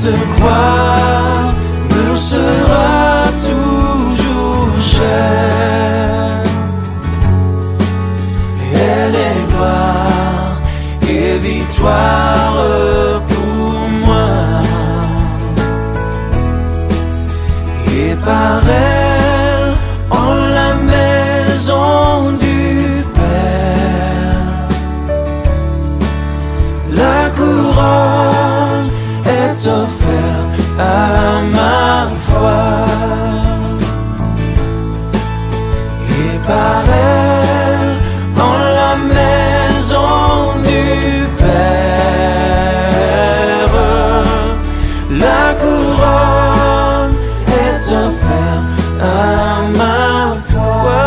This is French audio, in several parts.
Cette croix me sera toujours chère. Elle est gloire et victoire pour moi. Et par elle, en la maison du Père, la couronne est offerte à ma foi. Et par elle, en la maison du Père, la couronne est offerte à ma foi.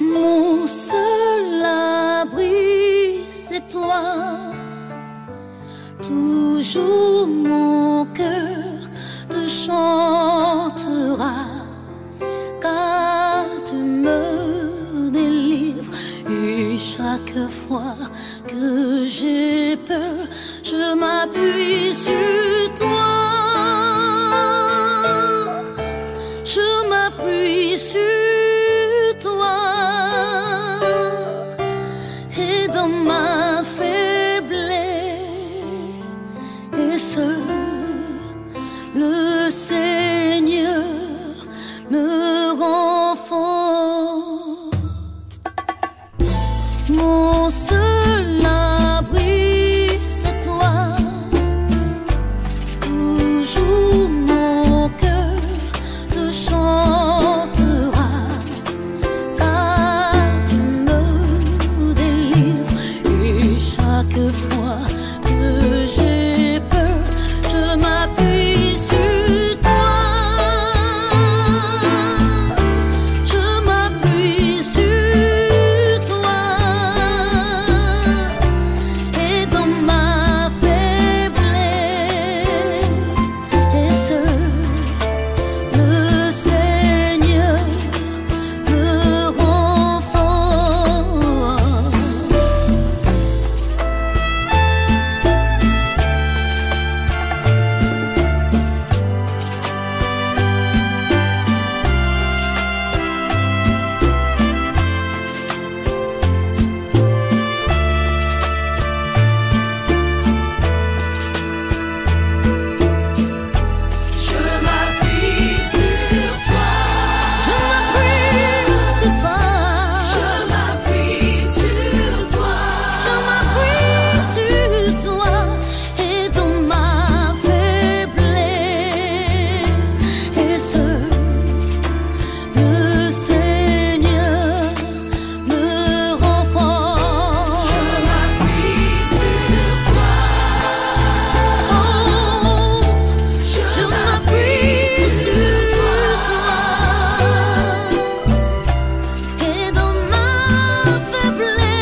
Mon seul abri, c'est toi. Toujours mon cœur te chantera, car tu me délivres. Et chaque fois que j'ai peur, je m'appuie sur toi. Je m'appuie sur toi. Et dans ma faiblesse, le Seigneur me renforce. Mon seul abri, c'est toi. Toujours mon cœur te chantera, car tu me délivres. Et chaque fois que j'ai peur, je m'appuie sur toi. Je m'appuie sur toi. Et dans ma faiblesse, le Seigneur me renforce. Je m'appuie sur toi. Je m'appuie sur toi. Je m'appuie sur toi. Je m'appuie sur toi. Et dans ma faiblesse, le Seigneur me renforce. Je m'appuie sur toi. Je m'appuie sur toi. Et dans ma faiblesse,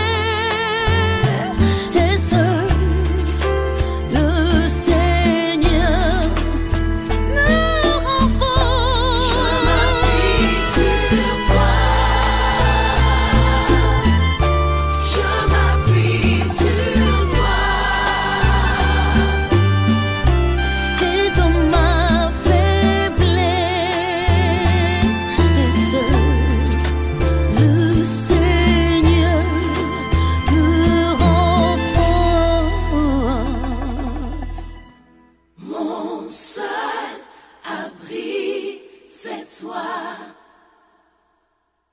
le Seigneur me renforce. Je m'appuie sur toi. Je m'appuie sur toi. Et dans ma faiblesse, le Seigneur me renforce. Mon seul abri, c'est toi.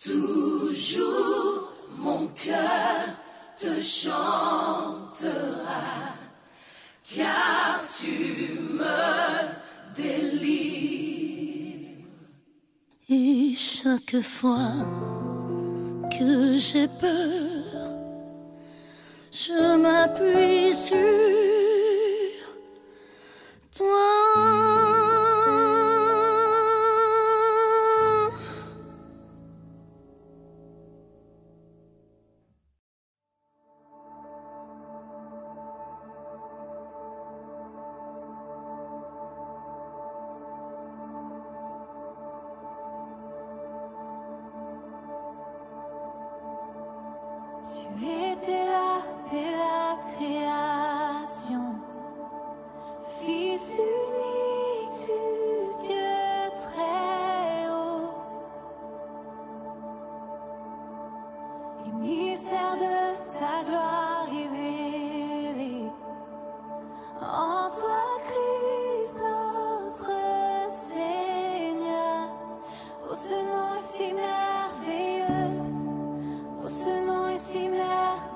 Toujours mon cœur te chantera, car tu me délire. Et chaque fois que j'ai peur, je m'appuie sur toi. Tu étais là dès la création, Fils unique du Dieu très haut. Les mystères de ta gloire révélés en toi, Christ notre Seigneur. Oh, ce nom est si merveilleux. Oh, ce nom est si merveilleux.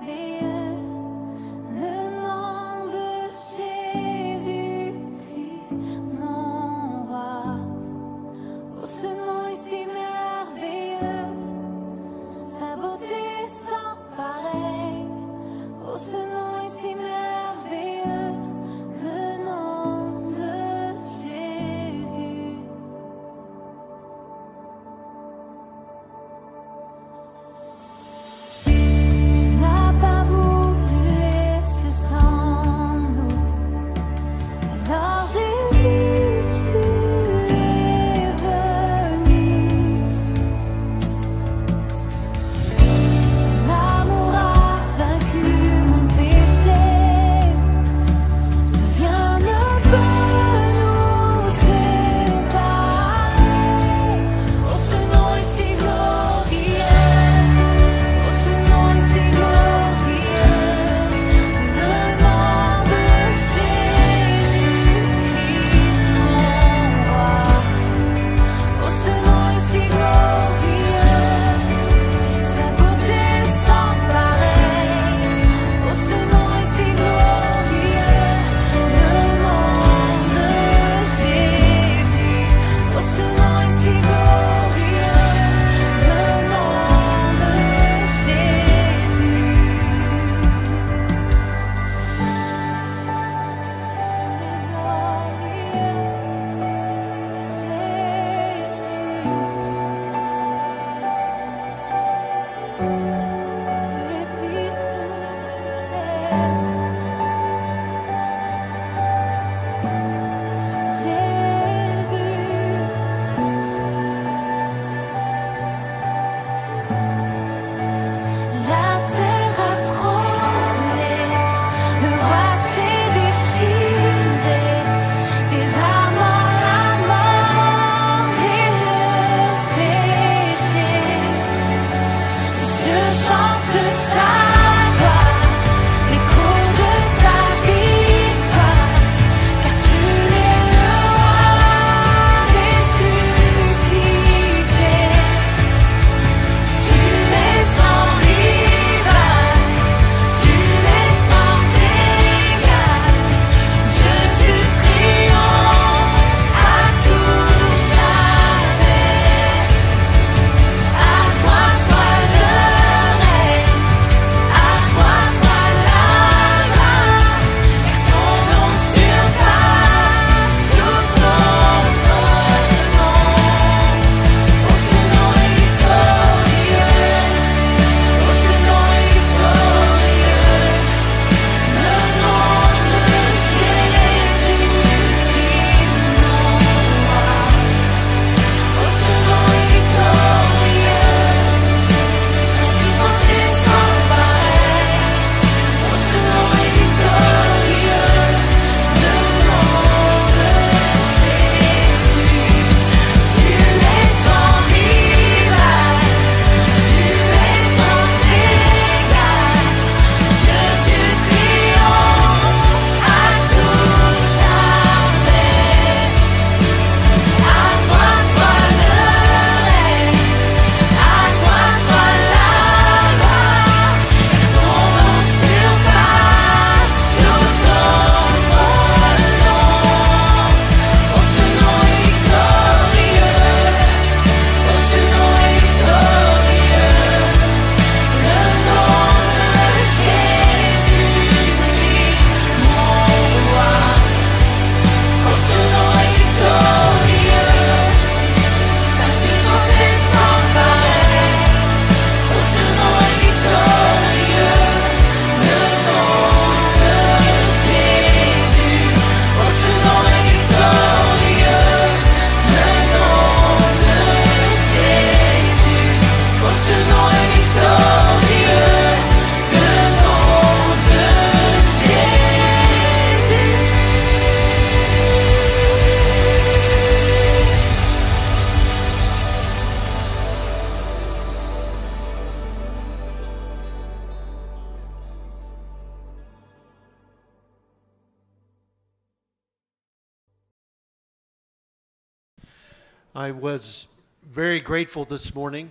I was very grateful this morning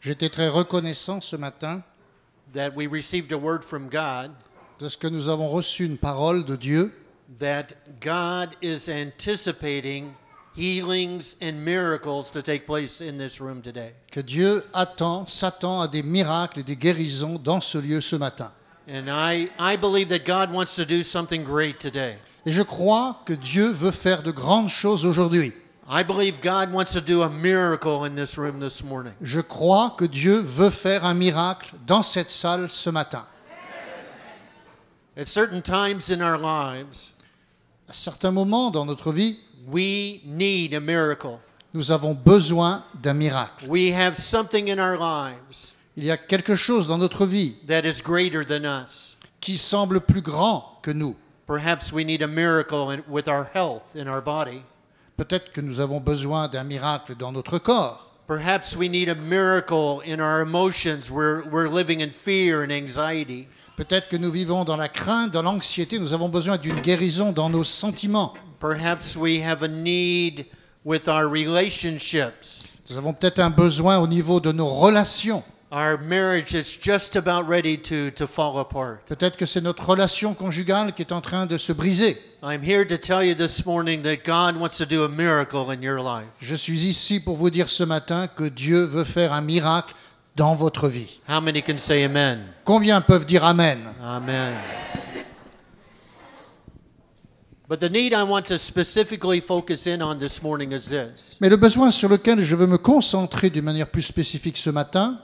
J'étais très reconnaissant ce matin that we received a word from God de ce que nous avons reçu une parole de Dieu, that God is anticipating healings and miracles to take place in this room today. que Dieu s'attend à des miracles et des guérisons dans ce lieu ce matin. And I believe that God wants to do something great today. Et je crois que Dieu veut faire de grandes choses aujourd'hui. I believe God wants to do a miracle in this room this morning. Je crois que Dieu veut faire un miracle dans cette salle ce matin. At certain times in our lives, À certains moments dans notre vie, we need a miracle. nous avons besoin d'un miracle. We have something in our lives Il y a quelque chose dans notre vie that is greater than us. qui semble plus grand que nous. Perhaps we need a miracle with our health in our body. Peut-être que nous avons besoin d'un miracle dans notre corps. Perhaps we need a miracle in our emotions. We're living in fear and anxiety. Peut-être que nous vivons dans la crainte, dans l'anxiété. Nous avons besoin d'une guérison dans nos sentiments. Perhaps we have a need with our relationships. Nous avons peut-être un besoin au niveau de nos relations. Our marriage is just about ready to fall apart. Peut-être que c'est notre relation conjugale qui est en train de se briser. I'm here to tell you this morning that God wants to do a miracle in your life. Je suis ici pour vous dire ce matin que Dieu veut faire un miracle dans votre vie. How many can say amen? Combien peuvent dire Amen? Amen. But the need I want to specifically focus in on this morning is this, Mais le besoin sur lequel je veux me concentrer d'une manière plus spécifique ce matin,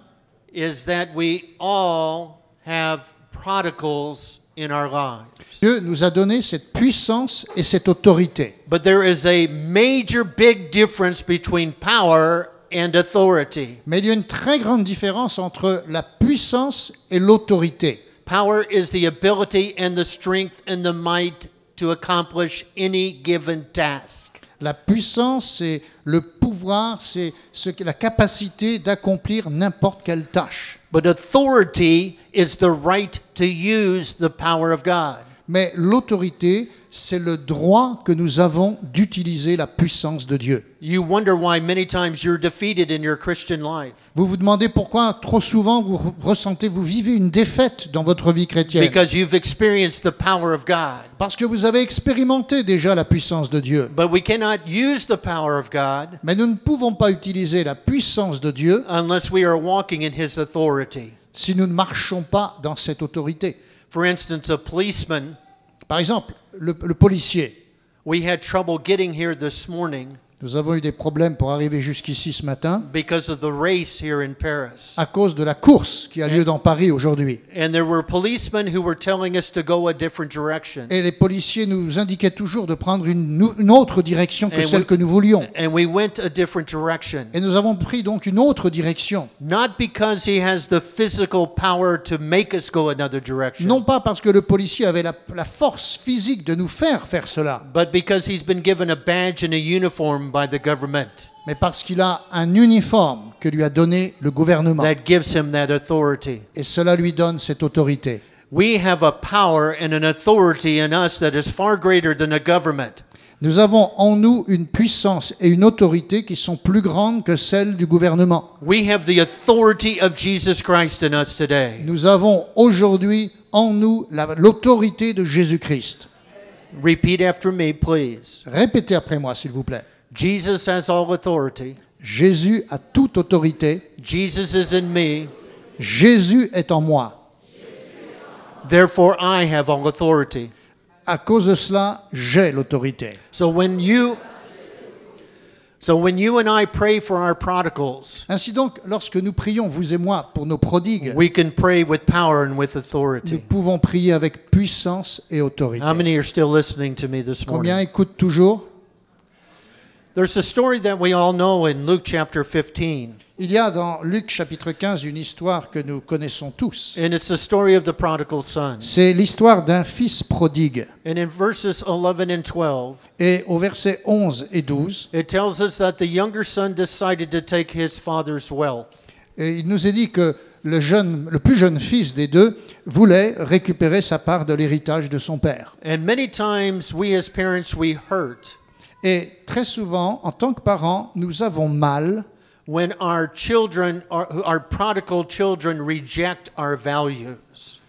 is that we all have prodigals in our lives. Dieu nous a donné cette puissance et cette autorité. But there is a major big difference between power and authority. Mais il y a une très grande différence entre la puissance et l'autorité. Power is the ability and the strength and the might to accomplish any given task. La puissance, c'est le pouvoir, c'est la capacité d'accomplir n'importe quelle tâche. But authority is the right to use the power of God. Mais l'autorité, c'est le droit que nous avons d'utiliser la puissance de Dieu. You wonder why many times you're defeated in your Christian life. Vous vous demandez pourquoi trop souvent vous vivez une défaite dans votre vie chrétienne. Because you've experienced the power of God. Parce que vous avez expérimenté déjà la puissance de Dieu. But we cannot use the power of God Mais nous ne pouvons pas utiliser la puissance de Dieu unless we are walking in His authority. si nous ne marchons pas dans cette autorité. For instance, a policeman, Par exemple, le policier. we had trouble getting here this morning Nous avons eu des problèmes pour arriver jusqu'ici ce matin because of the race here in Paris. à cause de la course qui a lieu dans Paris aujourd'hui. And there were policemen who were telling us to go a different direction. Et les policiers nous indiquaient toujours de prendre une autre direction que celle que nous voulions. And we went a different direction. Et nous avons pris donc une autre direction. Not because he has the physical power to make us go another direction, Non pas parce que le policier avait la force physique de nous faire cela, but because he's been given a badge and a uniform by the government mais parce qu'il a un uniforme que lui a donné le gouvernement. that gives him that authority. Et cela lui donne cette autorité. We have a power and an authority in us that is far greater than a government. Nous avons en nous une puissance et une autorité qui sont plus grandes que celles du gouvernement. We have the authority of Jesus Christ in us today. Nous avons aujourd'hui en nous l'autorité de Jésus-Christ. Repeat after me, please. Répétez après moi, s'il vous plaît. Jesus has all authority. Jésus a toute autorité. Jesus is in me. Jésus est en moi. Therefore, I have all authority. À cause de cela, j'ai l'autorité. So when you and I pray for our prodigals, Ainsi donc, lorsque nous prions, vous et moi, pour nos prodigues, we can pray with power and with nous authority. pouvons prier avec puissance et autorité. How many are still listening to me this Combien morning? écoutent toujours? There's a story that we all know in Luke chapter 15, Il y a dans Luc chapitre 15 une histoire que nous connaissons tous. and it's the story of the prodigal son. C'est l'histoire d'un fils prodigue. And in verses 11 and 12, Et au verset 11 et 12, it tells us that the younger son decided to take his father's wealth. et il nous est dit que le plus jeune fils des deux voulait récupérer sa part de l'héritage de son père. And many times we as parents, we hurt Et très souvent, en tant que parents, nous avons mal when our children, our prodigal children, reject our values.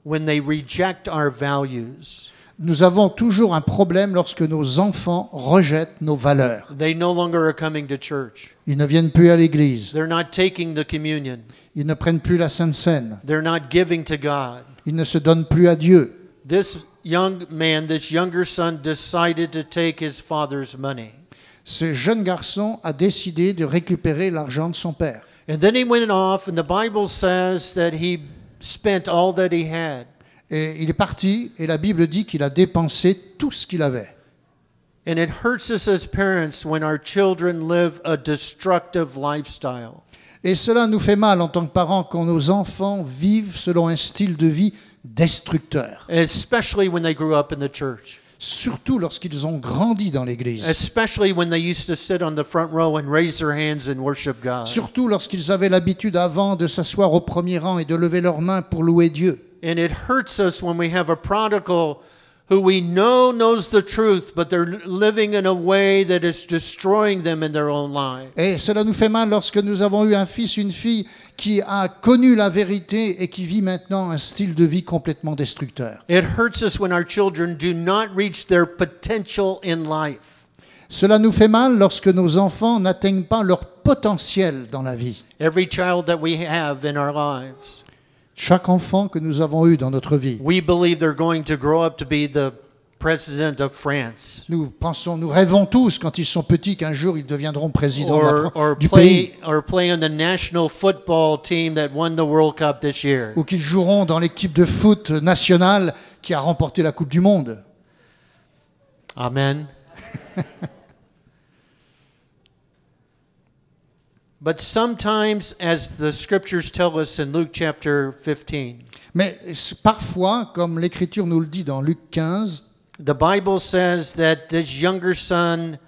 When they reject our values. Nous avons toujours un problème lorsque nos enfants rejettent nos valeurs. They no longer are coming to church. Ils ne viennent plus à l'église. They're not taking the communion. Ils ne prennent plus la Sainte Seine. They're not giving to God. Ils ne se donnent plus à Dieu. This young man, this younger son, decided to take his father's money. Ce jeune garçon a décidé de récupérer l'argent de son père. And then he went off, and the Bible says that he spent all that he had. Et il est parti, et la Bible dit qu'il a dépensé tout ce qu'il avait. And it hurts us as parents when our children live a destructive lifestyle. Et cela nous fait mal en tant que parents quand nos enfants vivent selon un style de vie destructeur. Especially when they grew up in the church. Surtout lorsqu'ils ont grandi dans l'Église. Especially when they used to sit on the front row and raise their hands and worship God. Surtout lorsqu'ils avaient l'habitude avant de s'asseoir au premier rang et de lever leurs mains pour louer Dieu. And it hurts us when we have a prodigal who we know knows the truth, but they're living in a way that is destroying them in their own lives. Et cela nous fait mal lorsque nous avons eu un fils, une fille qui a connu la vérité et qui vit maintenant un style de vie complètement destructeur. It hurts us when our children do not reach their potential in life. Cela nous fait mal lorsque nos enfants n'atteignent pas leur potentiel dans la vie. Every child that we have in our lives, Chaque enfant que nous avons eu dans notre vie, we believe they're going to grow up to be the president of France. nous rêvons tous quand ils sont petits qu'un jour ils deviendront présidents du play pays, on the national football team that won the World Cup this year. ou qu'ils joueront dans l'équipe de foot nationale qui a remporté la Coupe du Monde. Amen. But sometimes, as the scriptures tell us in Luke chapter 15, Mais parfois, comme l'Écriture nous le dit dans Luc 15, the Bible says that this younger son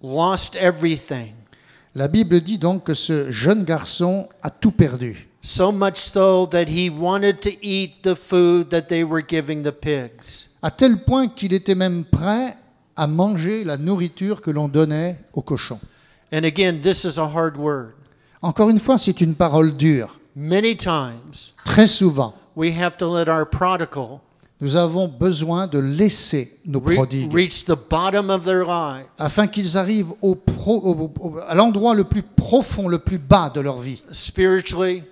lost everything. la Bible dit donc que ce jeune garçon a tout perdu. So much so that he wanted to eat the food that they were giving the pigs. À tel point qu'il était même prêt à manger la nourriture que l'on donnait aux cochons. And again, this is a hard word. Encore une fois, c'est une parole dure. Many times, Très souvent, we have to let our prodigal nous avons besoin de laisser nos prodigues reach the bottom of their lives afin qu'ils arrivent à l'endroit le plus profond, le plus bas de leur vie, spiritually,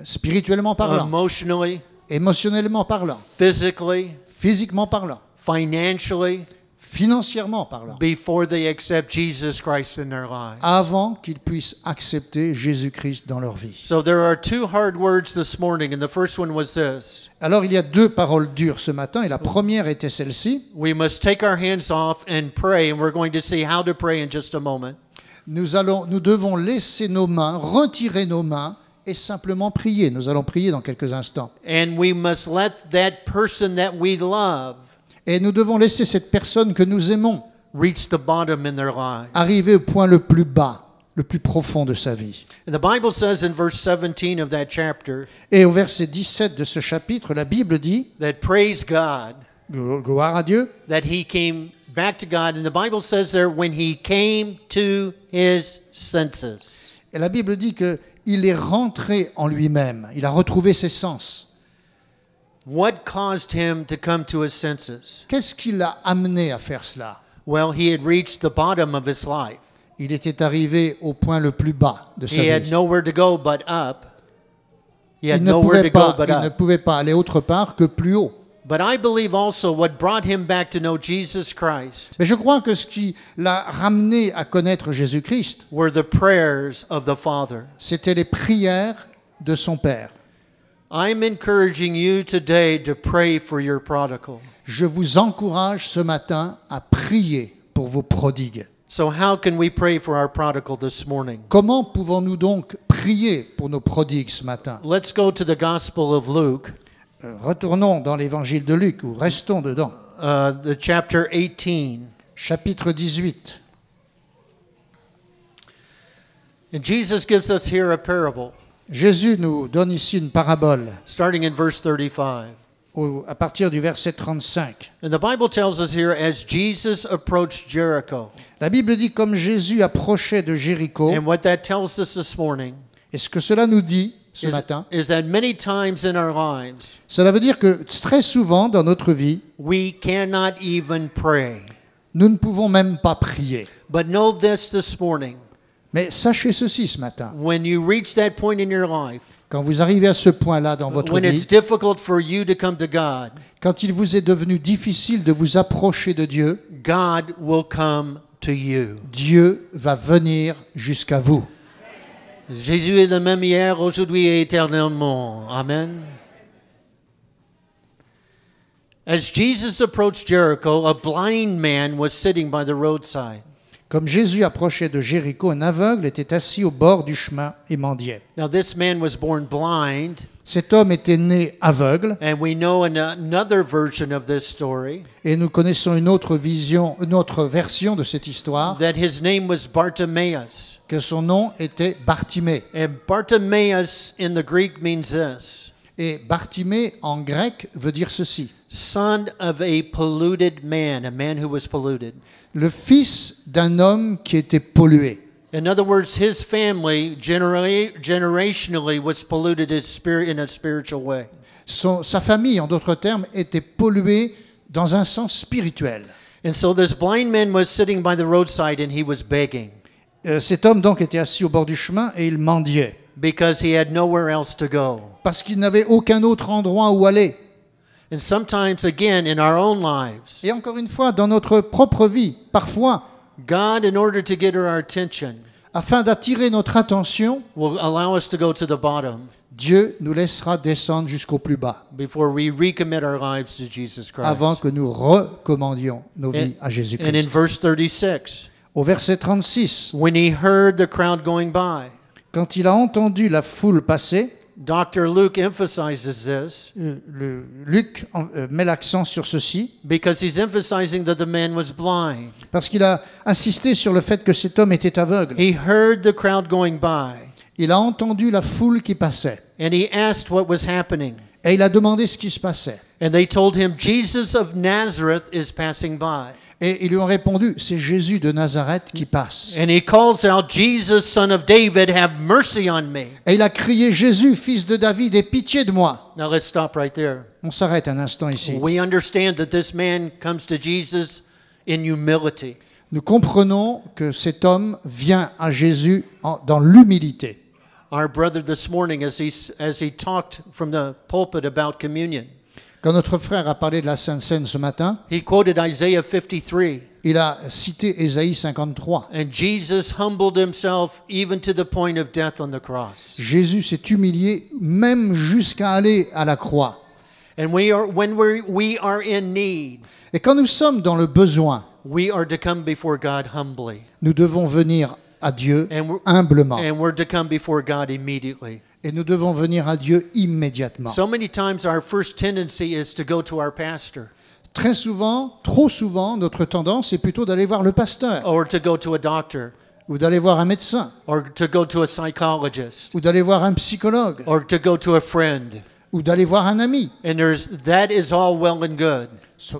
spirituellement parlant, emotionally, émotionnellement parlant, physically, physiquement parlant, financially, financièrement parlant, before they accept Jesus Christ in their lives. avant qu'ils puissent accepter Jésus-Christ dans leur vie. So there are two hard words this morning, and the first one was this. Alors il y a deux paroles dures ce matin, et la première était celle-ci. We must take our hands off and pray, and we're going to see how to pray in just a moment. Nous devons laisser nos mains, retirer nos mains et simplement prier. Nous allons prier dans quelques instants. And we must let that person that we love Et nous devons laisser cette personne que nous aimons reach the bottom in their lives. arriver au point le plus bas, le plus profond de sa vie. And the Bible says in verse 17 of that chapter Et au verset 17 de ce chapitre, la Bible dit, that praise God gloire à Dieu, that he came back to God. And the Bible says there when he came to his senses. et la Bible dit qu'il est rentré en lui-même, il a retrouvé ses sens. What caused him to come to his senses? Qu'est-ce qui l'a amené à faire cela? Well, he had reached the bottom of his life. Il était arrivé au point le plus bas de sa He had vie. nowhere to go but up. He had Il ne nowhere to go but il ne up. pouvait pas aller autre part que plus haut. But I believe also what brought him back to know Jesus Christ Mais je crois que ce qui l'a ramené à connaître Jésus-Christ, were the prayers of the Father. c'était les prières de son Père. I'm encouraging you today to pray for your prodigal. Je vous encourage ce matin à prier pour vos prodigues. So how can we pray for our prodigal this morning? Comment pouvons-nous donc prier pour nos prodigues ce matin? Let's go to the Gospel of Luke, Retournons dans l'évangile de Luc, ou restons dedans. the chapter 18. Chapitre 18. And Jesus gives us here a parable, Jésus nous donne ici une parabole, starting in verse 35. à partir du verset 35. And the Bible tells us here, as Jesus approached Jericho. La Bible dit comme Jésus approchait de Jéricho, And what that tells us this morning et ce que cela nous dit ce is, matin, is that many times in our lives, cela veut dire que très souvent dans notre vie, we cannot even pray. nous ne pouvons même pas prier. But know this morning. Mais sachez ceci ce matin, When you reach that point in your life, quand vous arrivez à ce point-là dans votre when it's vie, difficult for you to come to God, quand il vous est devenu difficile de vous approcher de Dieu, God will come to you. Dieu va venir jusqu'à vous. Jésus est le même hier, aujourd'hui et éternellement. Amen. As Jesus approached Jericho, a blind man was sitting by the roadside. Comme Jésus approchait de Jéricho, un aveugle était assis au bord du chemin et mendiait. Now, this man was born blind, Cet homme était né aveugle, and we know in another version of this story et nous connaissons une autre version de cette histoire, that his name was Bartimaeus. que son nom était Bartimée. And Bartimaeus in the Greek means this: Et Bartimée en grec veut dire ceci: son of a polluted man, a man who was polluted. le fils d'un homme qui était pollué. In other words, his family generationally was polluted in a spiritual way. Sa famille, en d'autres termes, était polluée dans un sens spirituel. And so this blind man was sitting by the roadside and he was begging Cet homme donc était assis au bord du chemin et il mendiait, because he had nowhere else to go. parce qu'il n'avait aucun autre endroit où aller. And sometimes, again, in our own lives, Et encore une fois, dans notre propre vie, parfois, God, in order to get our attention, afin d'attirer notre attention, will allow us to go to the bottom Dieu nous laissera descendre jusqu'au plus bas, before we recommit our lives to Jesus Christ. avant que nous recommandions nos vies à And in Jésus-Christ. verse 36, Au verset 36, when he heard the crowd going by, quand il a entendu la foule passer, Dr. Luke emphasizes this Luc met l'accent sur ceci, because he's emphasizing that the man was blind. parce qu'il a insisté sur le fait que cet homme était aveugle. He heard the crowd going by, Il a entendu la foule qui passait, and he asked what was happening. et il a demandé ce qui se passait. And they told him, Jesus of Nazareth is passing by. Et ils lui ont répondu, c'est Jésus de Nazareth qui passe. And he calls out, Jesus, son of David, have mercy on me. Et il a crié, Jésus, fils de David, aie pitié de moi. Now let's stop right there. On s'arrête un instant ici. We understand that this man comes to Jesus in humility. Nous comprenons que cet homme vient à Jésus dans l'humilité. Our brother this morning, as he talked from the pulpit about communion, Quand notre frère a parlé de la Sainte Seine ce matin, he quoted Isaiah 53. il a cité Ésaïe 53. And Jesus humbled himself even to the point of death on the cross. Jésus s'est humilié même jusqu'à aller à la croix. And when we are in need, Et quand nous sommes dans le besoin, we are to come before God humbly. nous devons venir à Dieu And humblement. we're to come before God immediately. Et nous devons venir à Dieu immédiatement. So many times our first tendency is to go to our pastor Très souvent, trop souvent, notre tendance est plutôt d'aller voir le pasteur, or to go to a doctor ou d'aller voir un médecin, or to go to a psychologist ou d'aller voir un psychologue, or to go to a friend. ou d'aller voir un ami. And that is all well and good.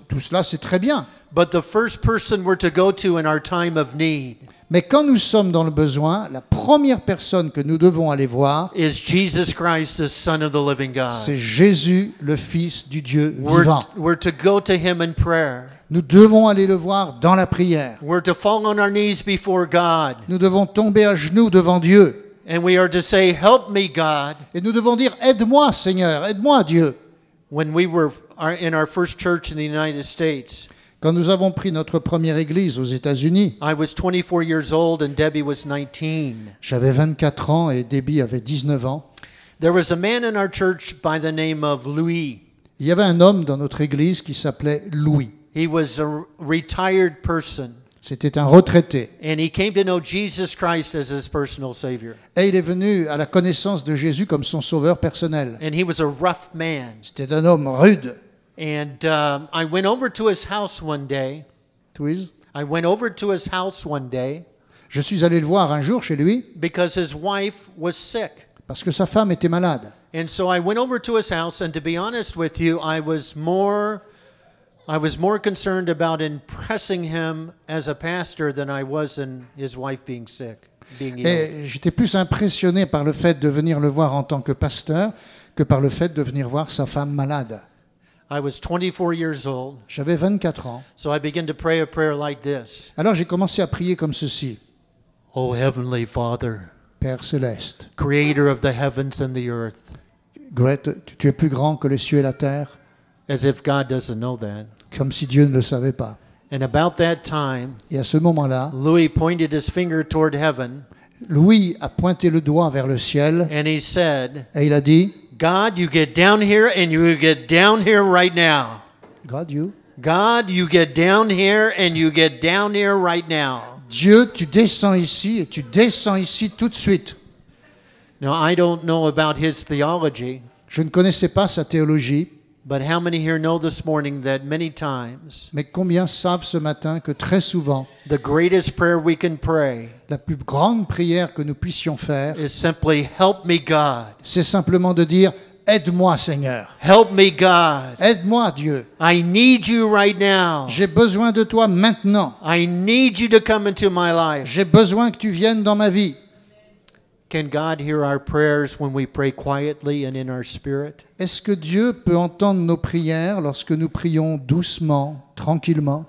Tout cela, c'est très bien. But the first person we're to go to in our time of need Mais quand nous sommes dans le besoin, la première personne que nous devons aller voir, is Jesus Christ, the Son of the living God. c'est Jésus, le Fils du Dieu vivant. We're to go to him in prayer. Nous devons aller le voir dans la prière. We're to fall on our knees before God. Nous devons tomber à genoux devant Dieu. And we are to say, help me, God. Et nous devons dire, aide-moi Seigneur, aide-moi Dieu. When we were in our first church in the United States, Quand nous avons pris notre première église aux États-Unis, I was 24 years old and Debbie was 19. j'avais 24 ans et Debbie avait 19 ans. There was a man in our church by the name of Louis. Il y avait un homme dans notre église qui s'appelait Louis. He was a retired person, C'était un retraité. and he came to know Jesus Christ as his personal Savior. Et il est venu à la connaissance de Jésus comme son sauveur personnel. And he was a rough man. C'était un homme rude. And I went over to his house one day. Tweez. I went over to his house one day Je suis allé le voir un jour chez lui because his wife was sick. parce que sa femme était malade. And so I went over to his house, and to be honest with you, I was more concerned about impressing him as a pastor than I was in his wife being sick, being ill. Et j'étais plus impressionné par le fait de venir le voir en tant que pasteur que par le fait de venir voir sa femme malade. I was 24 years old, J'avais 24 ans. so I began to pray a prayer like this. Alors j'ai commencé à prier comme ceci. Oh, Heavenly Father, Père céleste, Creator of the heavens and the earth. tu es plus grand que les cieux et la terre, As if God doesn't know that. comme si Dieu ne le savait pas. And about that time, Et à ce moment-là, Louis pointed his finger toward heaven, Louis a pointé le doigt vers le ciel and he said, et il a dit, God, you get down here, and you get down here right now. God, you. God, you get down here, and you get down here right now. Dieu, tu descends ici et tu descends ici tout de suite. Now, I don't know about his theology, Je ne connaissais pas sa théologie, but how many here know this morning that many times mais combien savent ce matin que très souvent, the greatest prayer we can pray la plus grande prière que nous puissions faire, is simply, help me, God. c'est simplement de dire « Aide-moi, Seigneur. Help me, God. Aide-moi, Dieu. I need you right now. J'ai besoin de toi maintenant. I need you to come into my life. J'ai besoin que tu viennes dans ma vie. » Can God hear our prayers when we pray quietly and in our spirit? Est-ce que Dieu peut entendre nos prières lorsque nous prions doucement, tranquillement?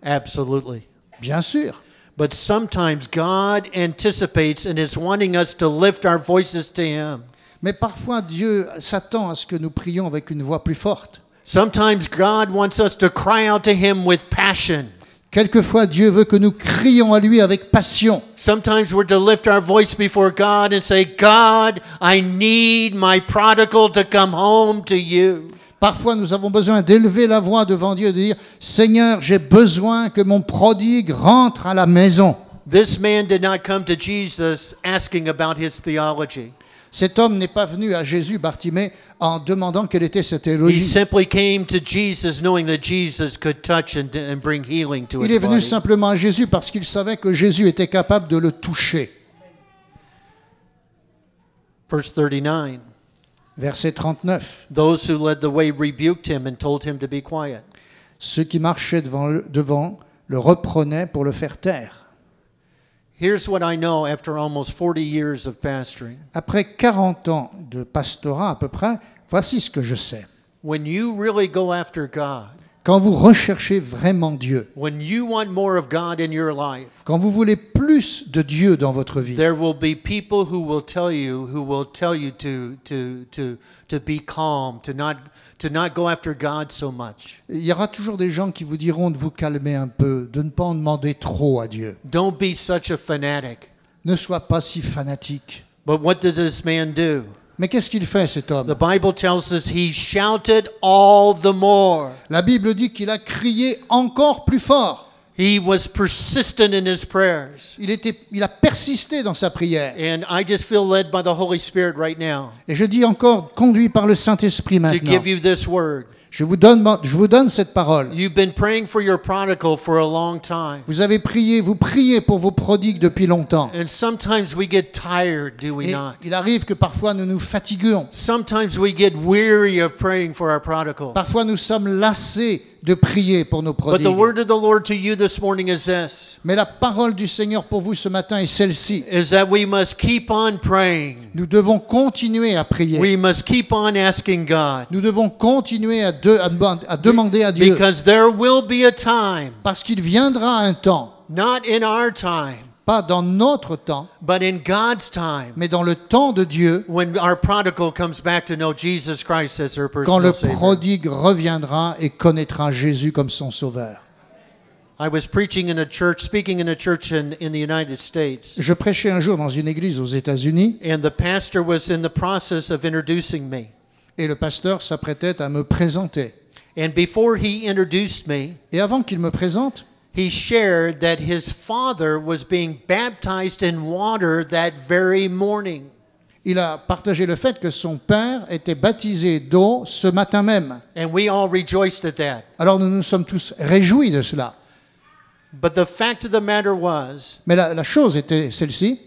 Absolutely. Bien sûr. But sometimes God anticipates and is wanting us to lift our voices to Him. Mais parfois Dieu s'attend à ce que nous prions avec une voix plus forte. Sometimes God wants us to cry out to Him with passion. Quelquefois Dieu veut que nous crions à lui avec passion. Sometimes we're to lift our voice before God and say, God, I need my prodigal to come home to you. Parfois nous avons besoin d'élever la voix devant Dieu et de dire « Seigneur, j'ai besoin que mon prodigue rentre à la maison. » This man did not come to Jesus asking about his theology. Cet homme n'est pas venu à Jésus, Bartimée, en demandant quelle était sa He théologie. simply came to Jesus knowing that Jesus could touch and bring healing to Il his est venu body. simplement à Jésus parce qu'il savait que Jésus était capable de le toucher. Verse 39. Verset 39. Those who led the way rebuked him and told him to be quiet. Ceux qui marchaient devant le reprenaient pour le faire taire. Here's what I know after almost 40 years of pastoring. Après 40 ans de pastorat à peu près, voici ce que je sais. When you really go after God, Quand vous recherchez vraiment Dieu, when you want more of God in your life, quand vous voulez plus de Dieu dans votre vie, there will be people who will tell you to be calm, to not go after God so much. il y aura toujours des gens qui vous diront de vous calmer un peu, de ne pas en demander trop à Dieu. Don't be such a fanatic. Ne sois pas si fanatique. But what did this man do? Mais qu'est-ce qu'il fait, cet The homme? Bible tells us he shouted all the more. La Bible dit qu'il a crié encore plus fort. He was persistent in his prayers. Il a persisté dans sa prière. And I just feel led by the Holy Spirit right now Et je dis encore, conduit par le Saint-Esprit to maintenant. give you this word. Je vous donne cette parole. You've been praying for your prodigal for a long time. Vous priez pour vos prodigues depuis longtemps. And sometimes we get tired, do we Et not? il arrive que parfois nous nous fatiguons. Sometimes we get weary of praying for our prodigals. Parfois nous sommes lassés de prier pour nos But prodigues. the word of the Lord to you this morning is this, Mais la parole du Seigneur pour vous ce matin est celle-ci. is that we must keep on praying. Nous devons continuer à prier. We must keep on asking God. Nous devons continuer à demander à Dieu. Because there will be a time, Parce qu'il viendra un temps, not in our time, pas dans notre temps, but in God's time, mais dans le temps de Dieu, when our prodigal comes back to know Jesus Christ as her quand le personal Savior. prodigue reviendra et connaîtra Jésus comme son sauveur. I was speaking in a church in the United States, Je prêchais un jour dans une église aux États-Unis and the pastor was in the process of introducing me. et le pasteur s'apprêtait à me présenter. And before he introduced me, Et avant qu'il me présente, he shared that his father was being baptized in water that very morning. il a partagé le fait que son père était baptisé d'eau ce matin même. And we all rejoiced at that. Alors nous nous sommes tous réjouis de cela. But the fact of the matter Mais la chose était celle-ci.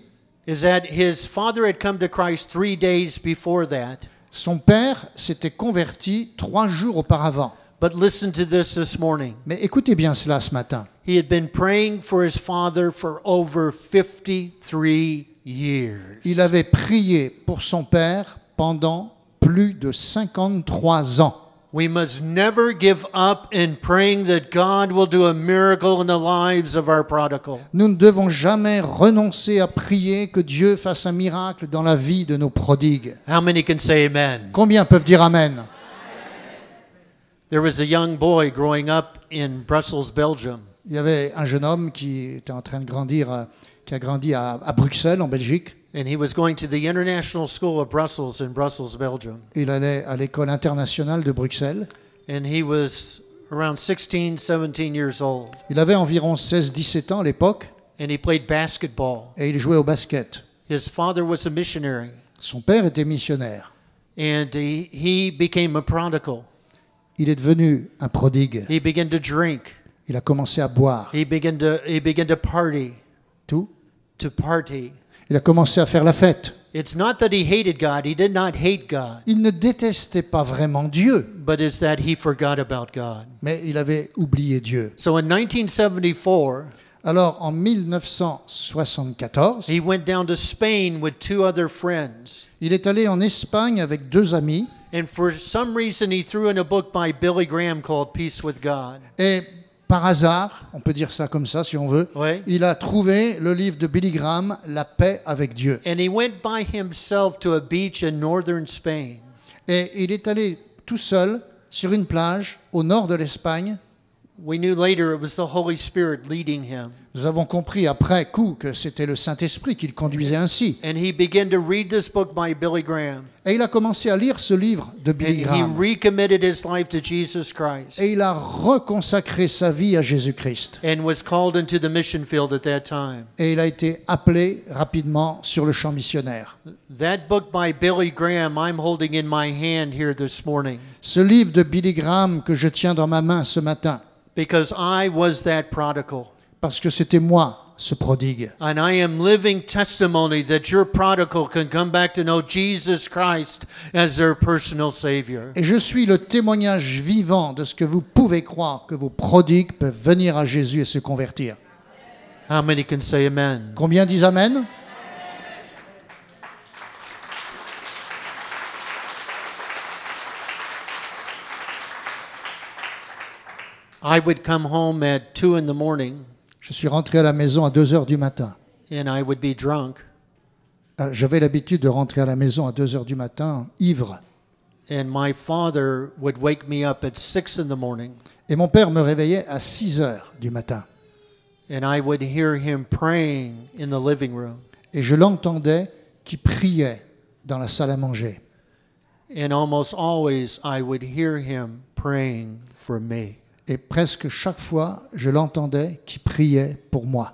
is that his father had come to Christ 3 days before that. Son père s'était converti 3 jours auparavant. But listen to this morning. Mais écoutez bien cela ce matin. He had been praying for his father for over 53 years. Il avait prié pour son père pendant plus de 53 ans. We must never give up in praying that God will do a miracle in the lives of our prodigal. Nous ne devons jamais renoncer à prier que Dieu fasse un miracle dans la vie de nos prodigues. How many can say amen? Combien peuvent dire Amen? There was a young boy growing up in Brussels, Belgium. Il y avait un jeune homme qui était en train de grandir, qui a grandi à Bruxelles, en Belgique. And he was going to the International School of Brussels in Brussels, Belgium. Il allait à l'école internationale de Bruxelles. And he was around 16, 17 years old. Il avait environ 16-17 ans à l'époque And he played basketball. et il jouait au basket. His father was a missionary. Son père était missionnaire. And he became a prodigal. Il est devenu un prodigue. He began to drink. Il a commencé à boire. He began to party. Tout. To party. Il a commencé à faire la fête. It's not that he hated God. He did not hate God. Il ne détestait pas vraiment Dieu, But it's that he forgot about God. mais il avait oublié Dieu. So in 1974, Alors en 1974, he went down to Spain with 2 other friends. il est allé en Espagne avec 2 amis And for some reason, he threw in a book by Billy Graham called Peace with God. et par hasard, on peut dire ça comme ça si on veut, Ouais. il a trouvé le livre de Billy Graham, La paix avec Dieu. And he went by himself to a beach in northern Spain. Et il est allé tout seul sur une plage au nord de l'Espagne. We knew later it was the Holy Spirit leading him. Nous avons compris après coup que c'était le Saint-Esprit qui le conduisait ainsi. And he began to read this book by Billy Graham. Et il a commencé à lire ce livre de And Billy he Graham. recommitted his life to Jesus Christ Et il a reconsacré sa vie à Jésus-Christ. and was called into the mission field at that time. Et il a été appelé rapidement sur le champ missionnaire. That book by Billy Graham I'm holding in my hand here this morning Ce livre de Billy Graham que je tiens dans ma main ce matin, because I was that prodigal. parce que c'était moi, ce prodigue. And I am living testimony that your prodigal can come back to know Jesus Christ as their personal Savior. Et je suis le témoignage vivant de ce que vous pouvez croire, que vos prodigues peuvent venir à Jésus et se convertir. How many can say amen? Combien disent Amen? I would come home at 2 in the morning Je suis rentré à la maison à 2 heures du matin. and I would be drunk. J'avais l'habitude de rentrer à la maison à 2 heures du matin, ivre. And my father would wake me up at 6 in the morning Et mon père me réveillait à 6 heures du matin. and I would hear him praying in the living room. Et je l'entendais qui priait dans la salle à manger. And almost always I would hear him praying for me. Et presque chaque fois, je l'entendais qui priait pour moi.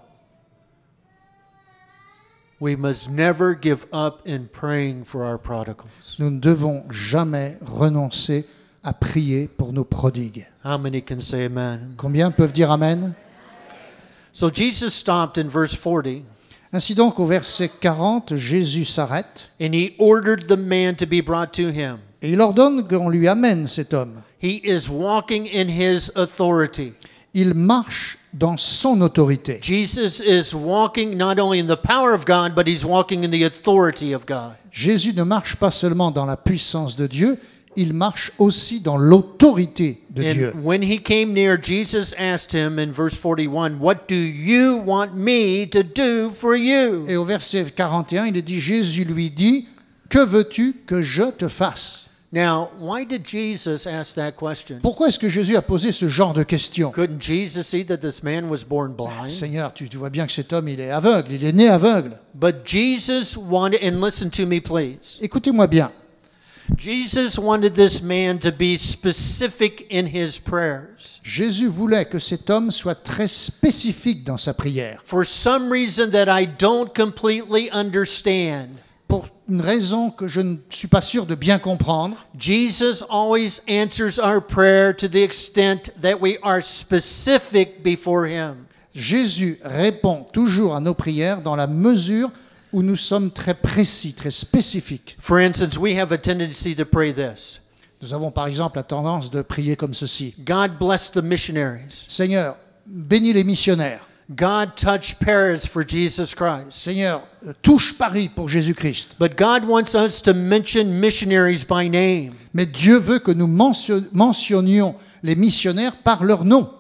We must never give up in praying for our prodigals. Nous ne devons jamais renoncer à prier pour nos prodigues. How many can say amen? Combien peuvent dire Amen? So Jesus stopped in verse 40 Ainsi donc, au verset 40, Jésus s'arrête and he ordered the man to be brought to him. et il ordonne qu'on lui amène cet homme. He is walking in his authority. Il marche dans son autorité. Jesus is walking not only in the power of God, but he's walking in the authority of God. Jésus ne marche pas seulement dans la puissance de Dieu, il marche aussi dans l'autorité de Dieu. And when he came near, Jesus asked him in verse 41, "What do you want me to do for you?" Et au verset 41, il est dit, Jésus lui dit, « Que veux-tu que je te fasse ?» Now, why did Jesus ask that question? Pourquoi est-ce que Jésus a posé ce genre de question? Couldn't Jesus see that this man was born blind? Seigneur, tu vois bien que cet homme, il est aveugle, il est né aveugle. But Jesus wanted, and listen to me please, Écoutez-moi bien. Jesus wanted this man to be specific in his prayers. Jésus voulait que cet homme soit très spécifique dans sa prière. For some reason that I don't completely understand, Pour une raison que je ne suis pas sûr de bien comprendre, Jesus always answers our prayer to the extent that we are specific before him. Jésus répond toujours à nos prières dans la mesure où nous sommes très précis, très spécifiques. For instance, we have a tendency to pray this. Nous avons par exemple la tendance de prier comme ceci. God bless the missionaries. Seigneur, bénis les missionnaires. God touch Paris for Jesus Christ. Seigneur, touche Paris pour Jésus-Christ. But God wants us to mention missionaries by name. Mais Dieu veut que nous mentionnions les missionnaires par leur nom.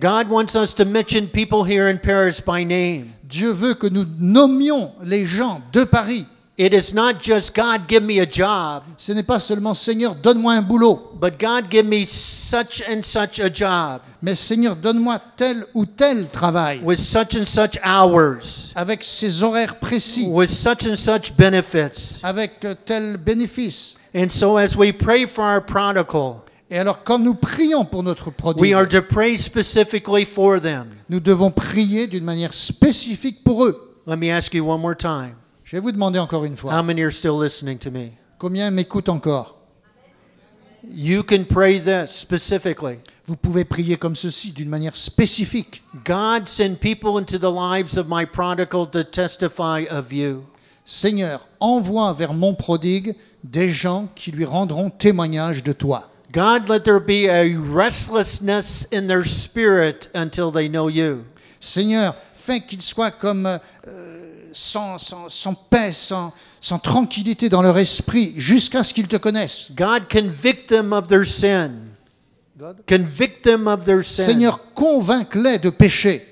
God wants us to mention people here in Paris by name. Dieu veut que nous nommions les gens de Paris. It is not just God give me a job, Ce n'est pas seulement Seigneur, donne-moi un boulot, but God give me such and such a job mais Seigneur, donne-moi tel ou tel travail with such and such hours, avec ces horaires précis, with such and such benefits. avec tel bénéfice. And so as we pray for our prodigal, Et alors, quand nous prions pour notre we prodigue, are to pray specifically for them. nous devons prier d'une manière spécifique pour eux. Let me ask you one more time. Je vais vous demander encore une How fois, many are still listening to me? combien m'écoutent encore? You can pray this specifically. Vous pouvez prier comme ceci, d'une manière spécifique. God, send people into the lives of my prodigal to testify of you. Seigneur, envoie vers mon prodigue des gens qui lui rendront témoignage de toi. God, let there be a restlessness in their spirit until they know you. Seigneur, fais qu'ils soient comme sans paix, sans tranquillité dans leur esprit, jusqu'à ce qu'ils te connaissent. God, convict them of their sin. Convict them of their sin. Seigneur, convainc-les de péché.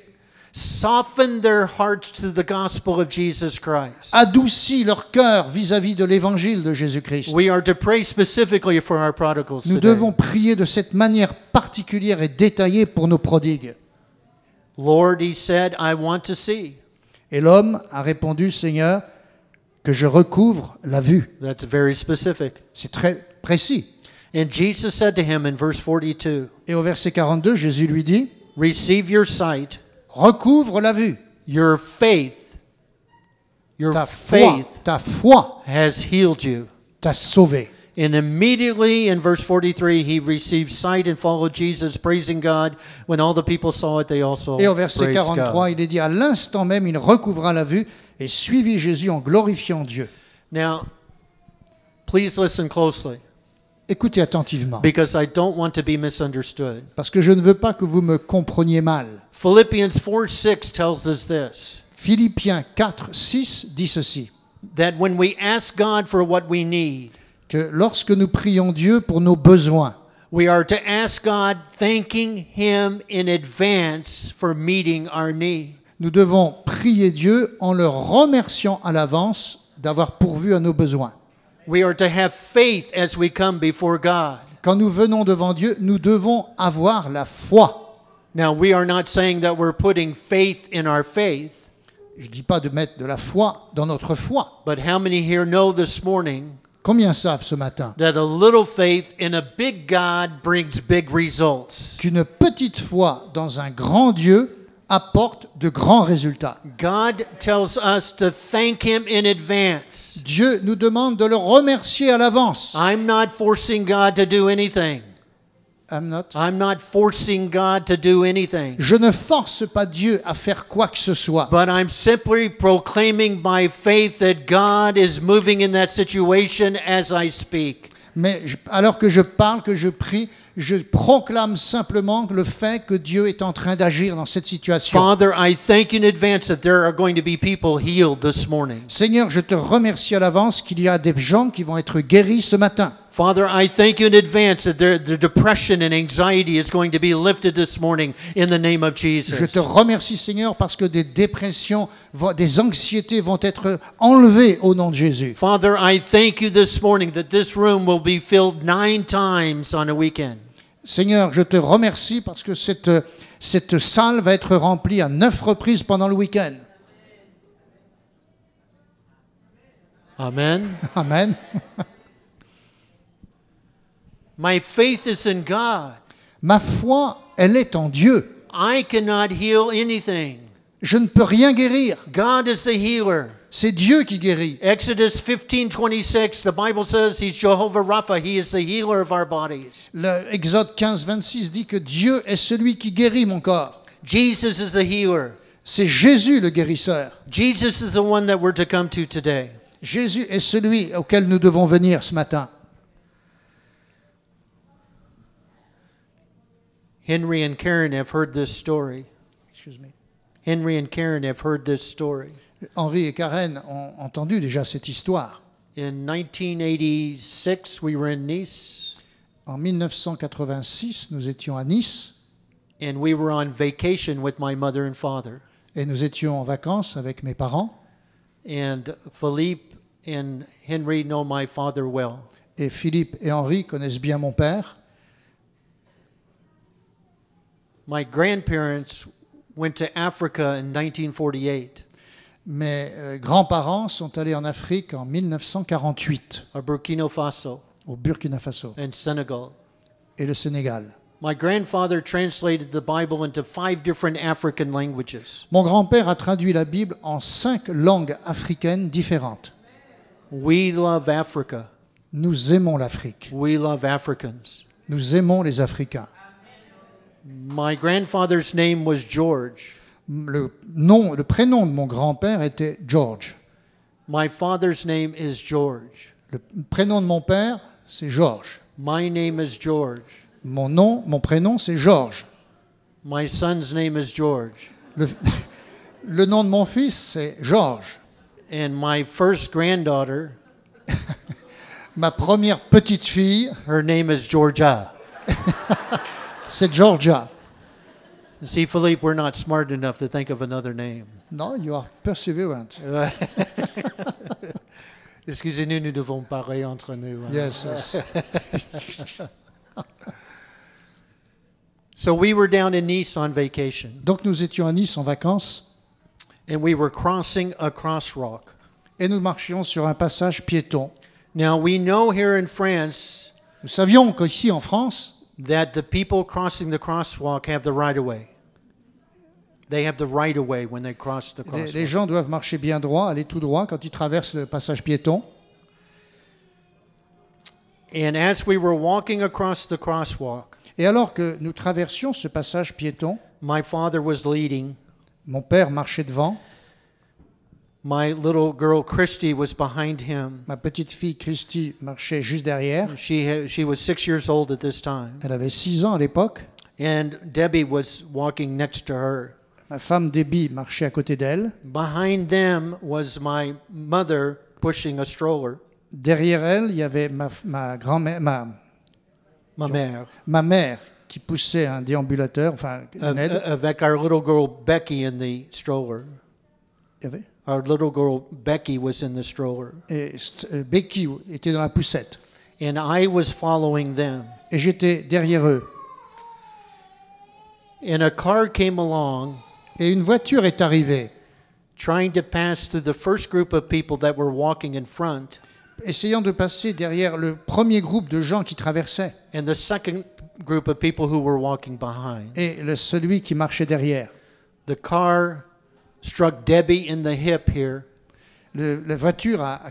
Soften their hearts to the gospel of Jesus Christ. Adoucis leur cœur vis-à-vis de l'évangile de Jésus-Christ. We are to pray specifically for our prodigals Nous today. devons prier de cette manière particulière et détaillée pour nos prodigues. Lord, he said, I want to see. Et l'homme a répondu, Seigneur, que je recouvre la vue. That's very specific. C'est très précis. And Jesus said to him in verse 42, Et au verset 42, Jésus lui dit, receive your sight, recouvre la vue. your faith Ta foi has healed you. t'a sauvé. And immediately in verse 43, he received sight and followed Jesus, praising God. When all the people saw it, they also Et au verset praised 43, God. il est dit, à l'instant même, il recouvra la vue et suivit Jésus en glorifiant Dieu. Now, please listen closely, Écoutez attentivement, because I don't want to be misunderstood. parce que je ne veux pas que vous me compreniez mal. Philippians 4:6 tells us this, Philippiens 4, 6 dit ceci, that when we ask God for what we need, que lorsque nous prions Dieu pour nos besoins, we are to ask God, thanking Him in advance for meeting our need. nous devons prier Dieu en le remerciant à l'avance d'avoir pourvu à nos besoins. We are to have faith as we come before God. Quand nous venons devant Dieu, nous devons avoir la foi. Now, we are not saying that we're putting faith in our faith, Je ne dis pas de mettre de la foi dans notre foi. but how many here know this morning Combien savent ce matin that a little faith in a big God brings big results? qu'une petite foi dans un grand Dieu apporte de grands résultats? God tells us to thank Him in advance. Dieu nous demande de le remercier à l'avance. I'm not forcing God to do anything. I'm not. I'm not forcing God to do anything. Je ne force pas Dieu à faire quoi que ce soit. But I'm simply proclaiming by faith that God is moving in that situation as I speak. Mais alors que je parle, que je prie, je proclame simplement le fait que Dieu est en train d'agir dans cette situation. Father, I thank you in advance that there are going to be people healed this morning. Seigneur, je te remercie à l'avance qu'il y a des gens qui vont être guéris ce matin. Father, I thank you in advance that the depression and anxiety is going to be lifted this morning in the name of Je Jesus. te remercie, Seigneur, parce que des dépressions, des anxiétés vont être enlevées au nom de Jésus. Father, I thank you this morning that this room will be filled 9 times on a weekend. Seigneur, je te remercie parce que cette salle va être remplie à 9 reprises pendant le week-end. Amen. Amen. My faith is in God. Ma foi, elle est en Dieu. I cannot heal anything. Je ne peux rien guérir. God is the healer. C'est Dieu qui guérit. Exodus 15:26, the Bible says He's Jehovah Rapha. He is the healer of our bodies. Exode 15, 26 dit que Dieu est celui qui guérit mon corps. Jesus is the healer. C'est Jésus le guérisseur. Jesus is the one that we're to come to today. Jésus est celui auquel nous devons venir ce matin. Henry and Karen have heard this story. Excuse me. Henry and Karen have heard this story. Henri et Karen ont entendu déjà cette histoire. In 1986, we were in Nice, En 1986, nous étions à Nice and we were on vacation with my mother and father. et nous étions en vacances avec mes parents. And Philippe and Henry know my father well. Et Philippe et Henri connaissent bien mon père. My grandparents went to Africa in 1948, Mes grands-parents sont allés en Afrique en 1948, or Burkina Faso au Burkina Faso and Senegal. et le Sénégal. My grandfather translated the Bible into 5 different African languages. Mon grand-père a traduit la Bible en 5 langues africaines différentes. We love Africa. Nous aimons l'Afrique. We love Africans. Nous aimons les Africains. My grandfather's name was George. Le prénom de mon grand-père était George. My father's name is George. Le prénom de mon père, c'est George. My name is George. Mon prénom, c'est George. My son's name is George. Le nom de mon fils, c'est George. And my first granddaughter, Ma première petite fille, her name is Georgia. c'est Georgia. See, Philippe, we're not smart enough to think of another name. Non, you are perseverant. Excusez-nous, nous devons parler entre nous. hein. Yes, yes. So we were down in Nice on vacation, Donc nous étions à Nice en vacances and we were crossing a crosswalk. et nous marchions sur un passage piéton. Now, we know here in France Nous savions qu'ici en France, that the people crossing the crosswalk have the right-of-way. They have the right-of-way when they cross the les crosswalk. gens doivent marcher bien droit, aller tout droit quand ils traversent le passage piéton. And as we were walking across the crosswalk, Et alors que nous traversions ce passage piéton, my father was leading. mon père marchait devant, My little girl Christy was behind him. ma petite fille Christy marchait juste derrière. She was 6 years old at this time. Elle avait 6 ans à l'époque. And Debbie was walking next to her. Ma femme Debbie marchait à côté d'elle. Behind them was my mother pushing a stroller, Derrière elle, il y avait ma grand-mère, ma mère, ma mère qui poussait un déambulateur, enfin une aide. avec our little girl Becky in the stroller. Il y avait. Our little girl Becky was in the stroller. Et Becky était dans la poussette. And I was following them. Et j'étais derrière eux. And a car came along Et une voiture est arrivée, trying to pass through the first group of people that were walking in front essayant de passer derrière le premier groupe de gens qui traversaient and the second group of people who were walking behind. et celui qui marchait derrière. The car struck Debbie in the hip here, La voiture a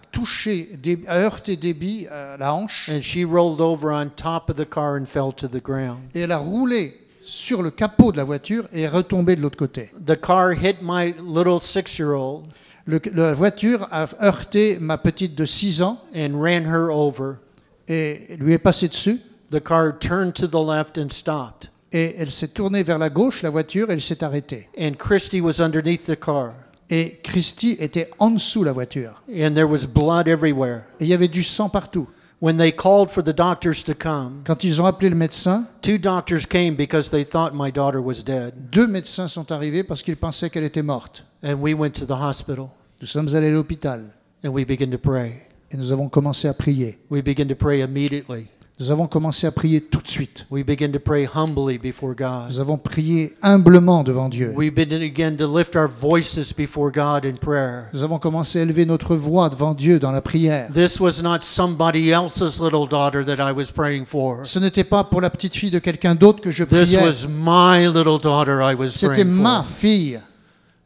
heurté Debbie à la hanche and she rolled over on top of the car and fell to the ground. et elle a roulé sur le capot de la voiture et est retombée de l'autre côté. The car hit my little 6-year-old La voiture a heurté ma petite de 6 ans and ran her over. et lui est passée dessus. The car turned to the left and stopped. Et elle s'est tournée vers la gauche, la voiture, et elle s'est arrêtée. And Christy was underneath the car. Et Christy était en dessous de la voiture. And there was blood everywhere. Et il y avait du sang partout. When they called for the doctors to come, Quand ils ont appelé le médecin, 2 doctors came because they thought my daughter was dead. 2 médecins sont arrivés parce qu'ils pensaient qu'elle était morte. And we went to the hospital Nous sommes allés à l'hôpital and we began to pray. et nous avons commencé à prier. We began to pray immediately. Nous avons commencé à prier tout de suite. We began to pray humbly before God. Nous avons prié humblement devant Dieu. We began to lift our voices before God in prayer. Nous avons commencé à élever notre voix devant Dieu dans la prière. This was not somebody else's little daughter that I was praying for. Ce n'était pas pour la petite fille de quelqu'un d'autre que je This priais. was my little daughter I was C'était praying ma for. fille.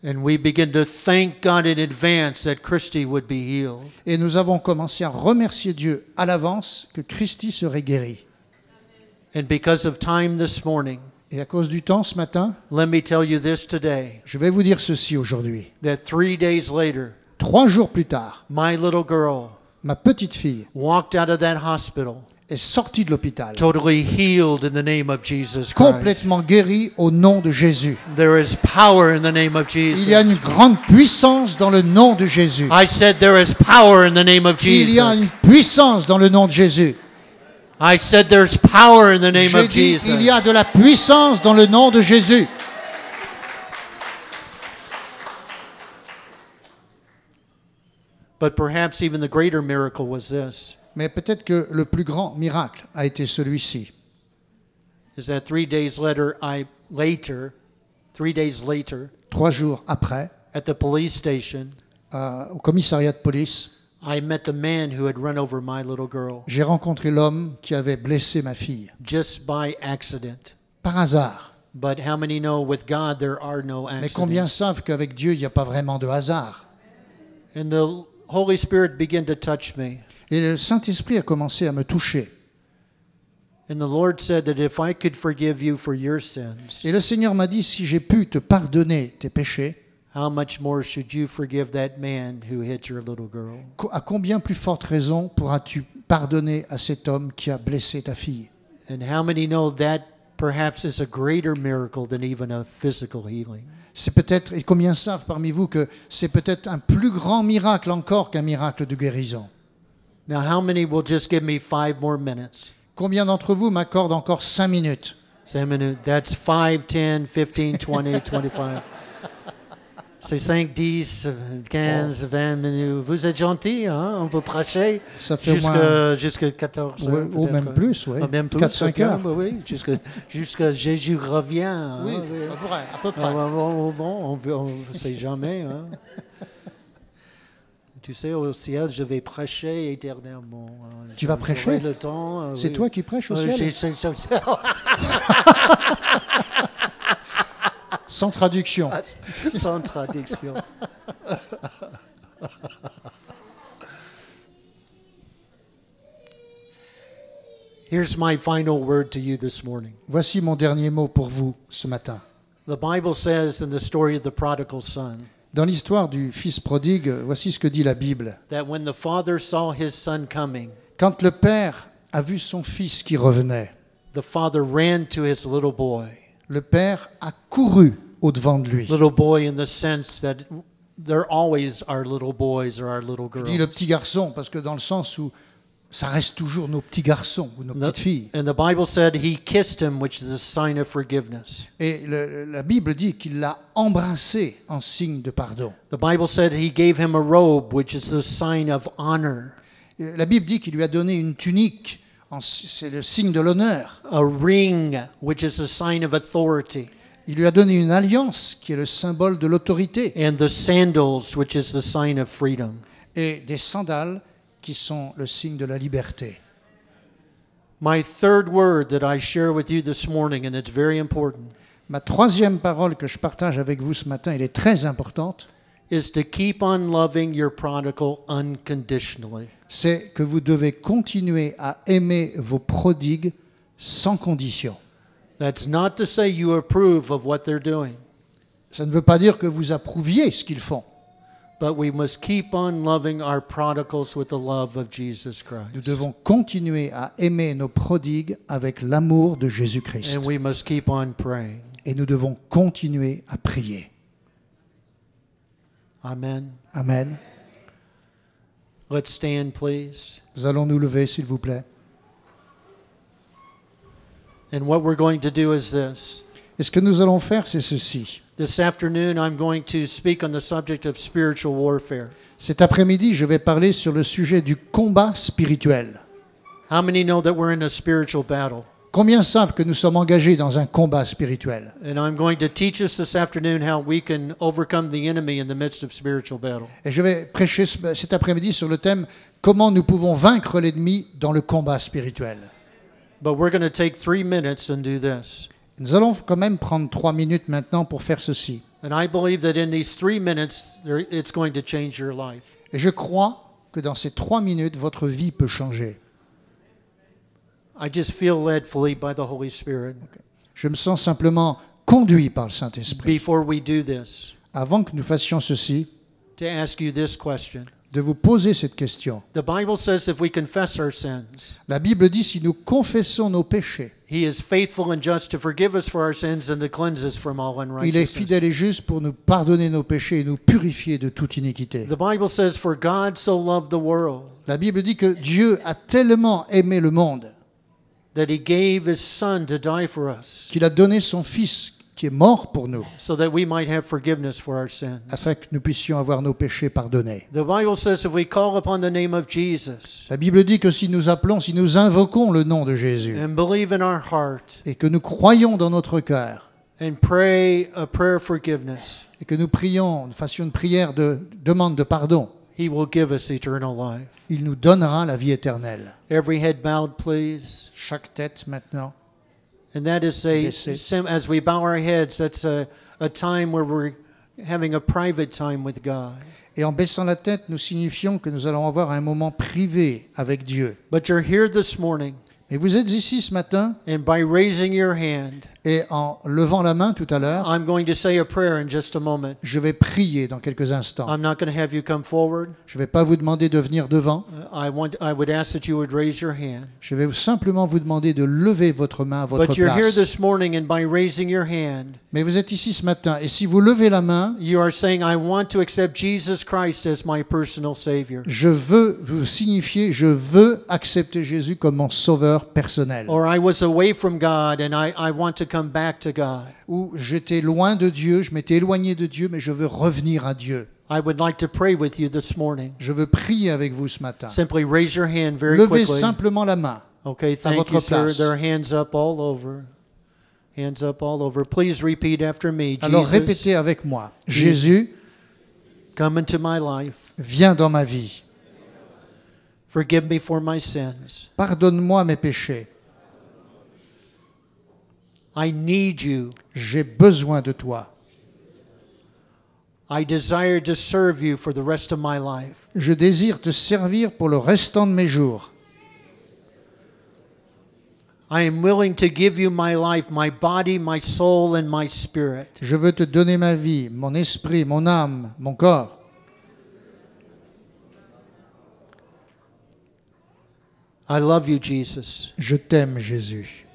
And we began to thank God in advance that Christy would be healed. Et nous avons commencé à remercier Dieu à l'avance que Christy serait guérie. And because of time this morning, Et à cause du temps ce matin, let me tell you this today, je vais vous dire ceci aujourd'hui. that 3 days later, 3 jours plus tard, my little girl ma petite fille walked out of that hospital est sortie de l'hôpital, totally healed in the name of Jesus Christ. complètement guérie au nom de Jésus. There is power in the name of Il y a une Jesus. grande puissance dans le nom de Jésus. I said there is power in the name of Il y a une Jesus. puissance dans le nom de Jésus. I said there's power in the name J'ai of dit, Jesus. il y a de la puissance dans le nom de Jésus. But perhaps even the greater miracle was this, Mais peut-être que le plus grand miracle a été celui-ci. is that 3 days later, 3 days later, 3 jours après, at the police station, au commissariat de police, I met the man who had run over my little girl j'ai rencontré l'homme qui avait blessé ma fille, just by accident. par hasard. But how many know with God there are no Mais combien accidents? savent qu'avec Dieu, il n'y a pas vraiment de hasard? And the Holy Spirit began to touch me. Et le Saint-Esprit a commencé à me toucher. And the Lord said that if I could forgive you for your sins, Et le Seigneur m'a dit, si j'ai pu te pardonner tes péchés, how much more should you forgive that man who hit your little girl? à combien plus forte raison pourras-tu pardonner à cet homme qui a blessé ta fille? And how many know that perhaps is a greater miracle than even a physical healing? C'est peut-être, et combien savent parmi vous que c'est peut-être un plus grand miracle encore qu'un miracle de guérison? Now, how many will just give me 5 more minutes? Combien d'entre vous m'accordent encore 5 minutes? 5 minutes. That's 5, 10, 15, 20, 25. C'est 5, 10, 15, 20 minutes. Vous êtes gentil, hein? On peut prêcher Ça fait au moins, jusqu'à 14 ouais, heures. ou peut-être. même plus, oui. Ah, même plus, 4-5 ok, heures. bah oui, jusqu'à Jésus revient. Hein, Oui, oui. à peu près. Ah, bon, on ne sait jamais. Hein. Tu sais, au ciel, je vais prêcher éternellement. Hein. Tu vas J'aurai prêcher? le temps. C'est oui. toi qui prêches au Ouais, ciel? Sans traduction. Sans traduction. Here's my final word to you this morning. Voici mon dernier mot pour vous ce matin. The Bible says in the story of the prodigal son Dans l'histoire du fils prodigue, voici ce que dit la Bible. that when the father saw his son coming, Quand le père a vu son fils qui revenait, the father ran to his little boy. le père a couru au-devant de lui. Little boy in the sense that they're always our little boys or our little Je dis le girls. petit garçon parce que dans le sens où ça reste toujours nos petits garçons ou nos petites filles. And the Bible said he kissed him, which is a sign of forgiveness. Et la Bible dit qu'il l'a embrassé en signe de pardon. The Bible said he gave him a robe, which is the sign of honor. Et la Bible dit qu'il lui a donné une tunique, c'est le signe de l'honneur. A ring, which is a sign of authority. Il lui a donné une alliance qui est le symbole de l'autorité. And the sandals, which is the sign of freedom. Et des sandales qui sont le signe de la liberté. My third word that I share with you this morning, and it's very important, Ma troisième parole que je partage avec vous ce matin, elle est très importante, is to keep on loving your prodigal unconditionally. c'est que vous devez continuer à aimer vos prodigues sans condition. That's not to say you approve of what they're doing, Ça ne veut pas dire que vous approuviez ce qu'ils font. but we must keep on loving our prodigals with the love of Jesus Nous Christ. devons continuer à aimer nos prodigues avec l'amour de Jésus-Christ. And we must keep on praying. Et nous devons continuer à prier. Amen. Amen. Let's stand, please. Nous allons nous lever, s'il vous plaît. And what we're going to do is this. Et ce que nous allons faire, c'est ceci. This afternoon, I'm going to speak on the subject of spiritual warfare. Cet après-midi, je vais parler sur le sujet du combat spirituel. How many know that we're in a spiritual battle? Combien savent que nous sommes engagés dans un combat spirituel? And I'm going to teach us this afternoon how we can overcome the enemy in the midst of spiritual battle. Et je vais prêcher cet après-midi sur le thème « Comment nous pouvons vaincre l'ennemi dans le combat spirituel ». But we're going to take 3 minutes and do this. Nous allons quand même prendre 3 minutes maintenant pour faire ceci. And I believe that in these 3 minutes, it's going to change your life. Et je crois que dans ces 3 minutes, votre vie peut changer. I just feel led fully by the Holy Spirit. Je me sens simplement conduit par le Saint-Esprit. before we do this Avant que nous fassions ceci, to ask you this question. de vous poser cette question. The Bible says if we confess our sins, La Bible dit, si nous confessons nos péchés, He is faithful and just to forgive us for our sins and to cleanse us from all il est unrighteousness. fidèle et juste pour nous pardonner nos péchés et nous purifier de toute iniquité. The Bible says, for God so loved the world La Bible dit que Dieu a tellement aimé le monde that He gave His Son to die for us qu'il a donné son Fils qui est mort pour nous, so that we might have forgiveness for our sins. afin que nous puissions avoir nos péchés pardonnés. The Bible says if we call upon the name of Jesus La Bible dit que si nous appelons, si nous invoquons le nom de Jésus and believe in our heart et que nous croyons dans notre cœur and pray a prayer of forgiveness, et que nous prions, nous fassions une prière de demande de pardon, He will give us eternal life. il nous donnera la vie éternelle. Every head bowed, please. Chaque tête maintenant. And that is as we bow our heads, that's a time where we're having a private time with God. Et en baissant la tête, nous signifions que nous allons avoir un moment privé avec Dieu. But you're here this morning, Mais vous êtes ici ce matin, and by raising your hand, et en levant la main tout à l'heure, I'm going to say a prayer in just a moment. je vais prier dans quelques instants. I'm not going to have you come forward. Je ne vais pas vous demander de venir devant. I would ask that you would raise your hand. Je vais simplement vous demander de lever votre main à votre But you're here place. this morning, and by raising your hand, Mais vous êtes ici ce matin, et si vous levez la main, you are saying, I want to accept Jesus Christ as my personal Savior. je veux vous signifier, je veux accepter Jésus comme mon sauveur personnel. Or I was away from God, and I want to come back to God. Ou j'étais loin de Dieu, je m'étais éloigné de Dieu, mais je veux revenir à Dieu. I would like to pray with you this morning. Je veux prier avec vous ce matin. Simply raise your hand very Levez quickly. simplement la main. Okay, thank votre you, sir. place. There are hands up all over. Hands up all over. Please repeat after me. Alors Jesus, répétez avec moi. Jésus, come into my life. viens dans ma vie. Forgive me for my sins. Pardonne-moi mes péchés. I need you. J'ai besoin de toi. I desire to serve you for the rest of my life. Je désire te servir pour le restant de mes jours. I am willing to give you my life, my body, my soul, and my spirit. Je veux te donner ma vie, mon esprit, mon âme, mon corps. I love you, Jesus. Je t'aime, Jésus.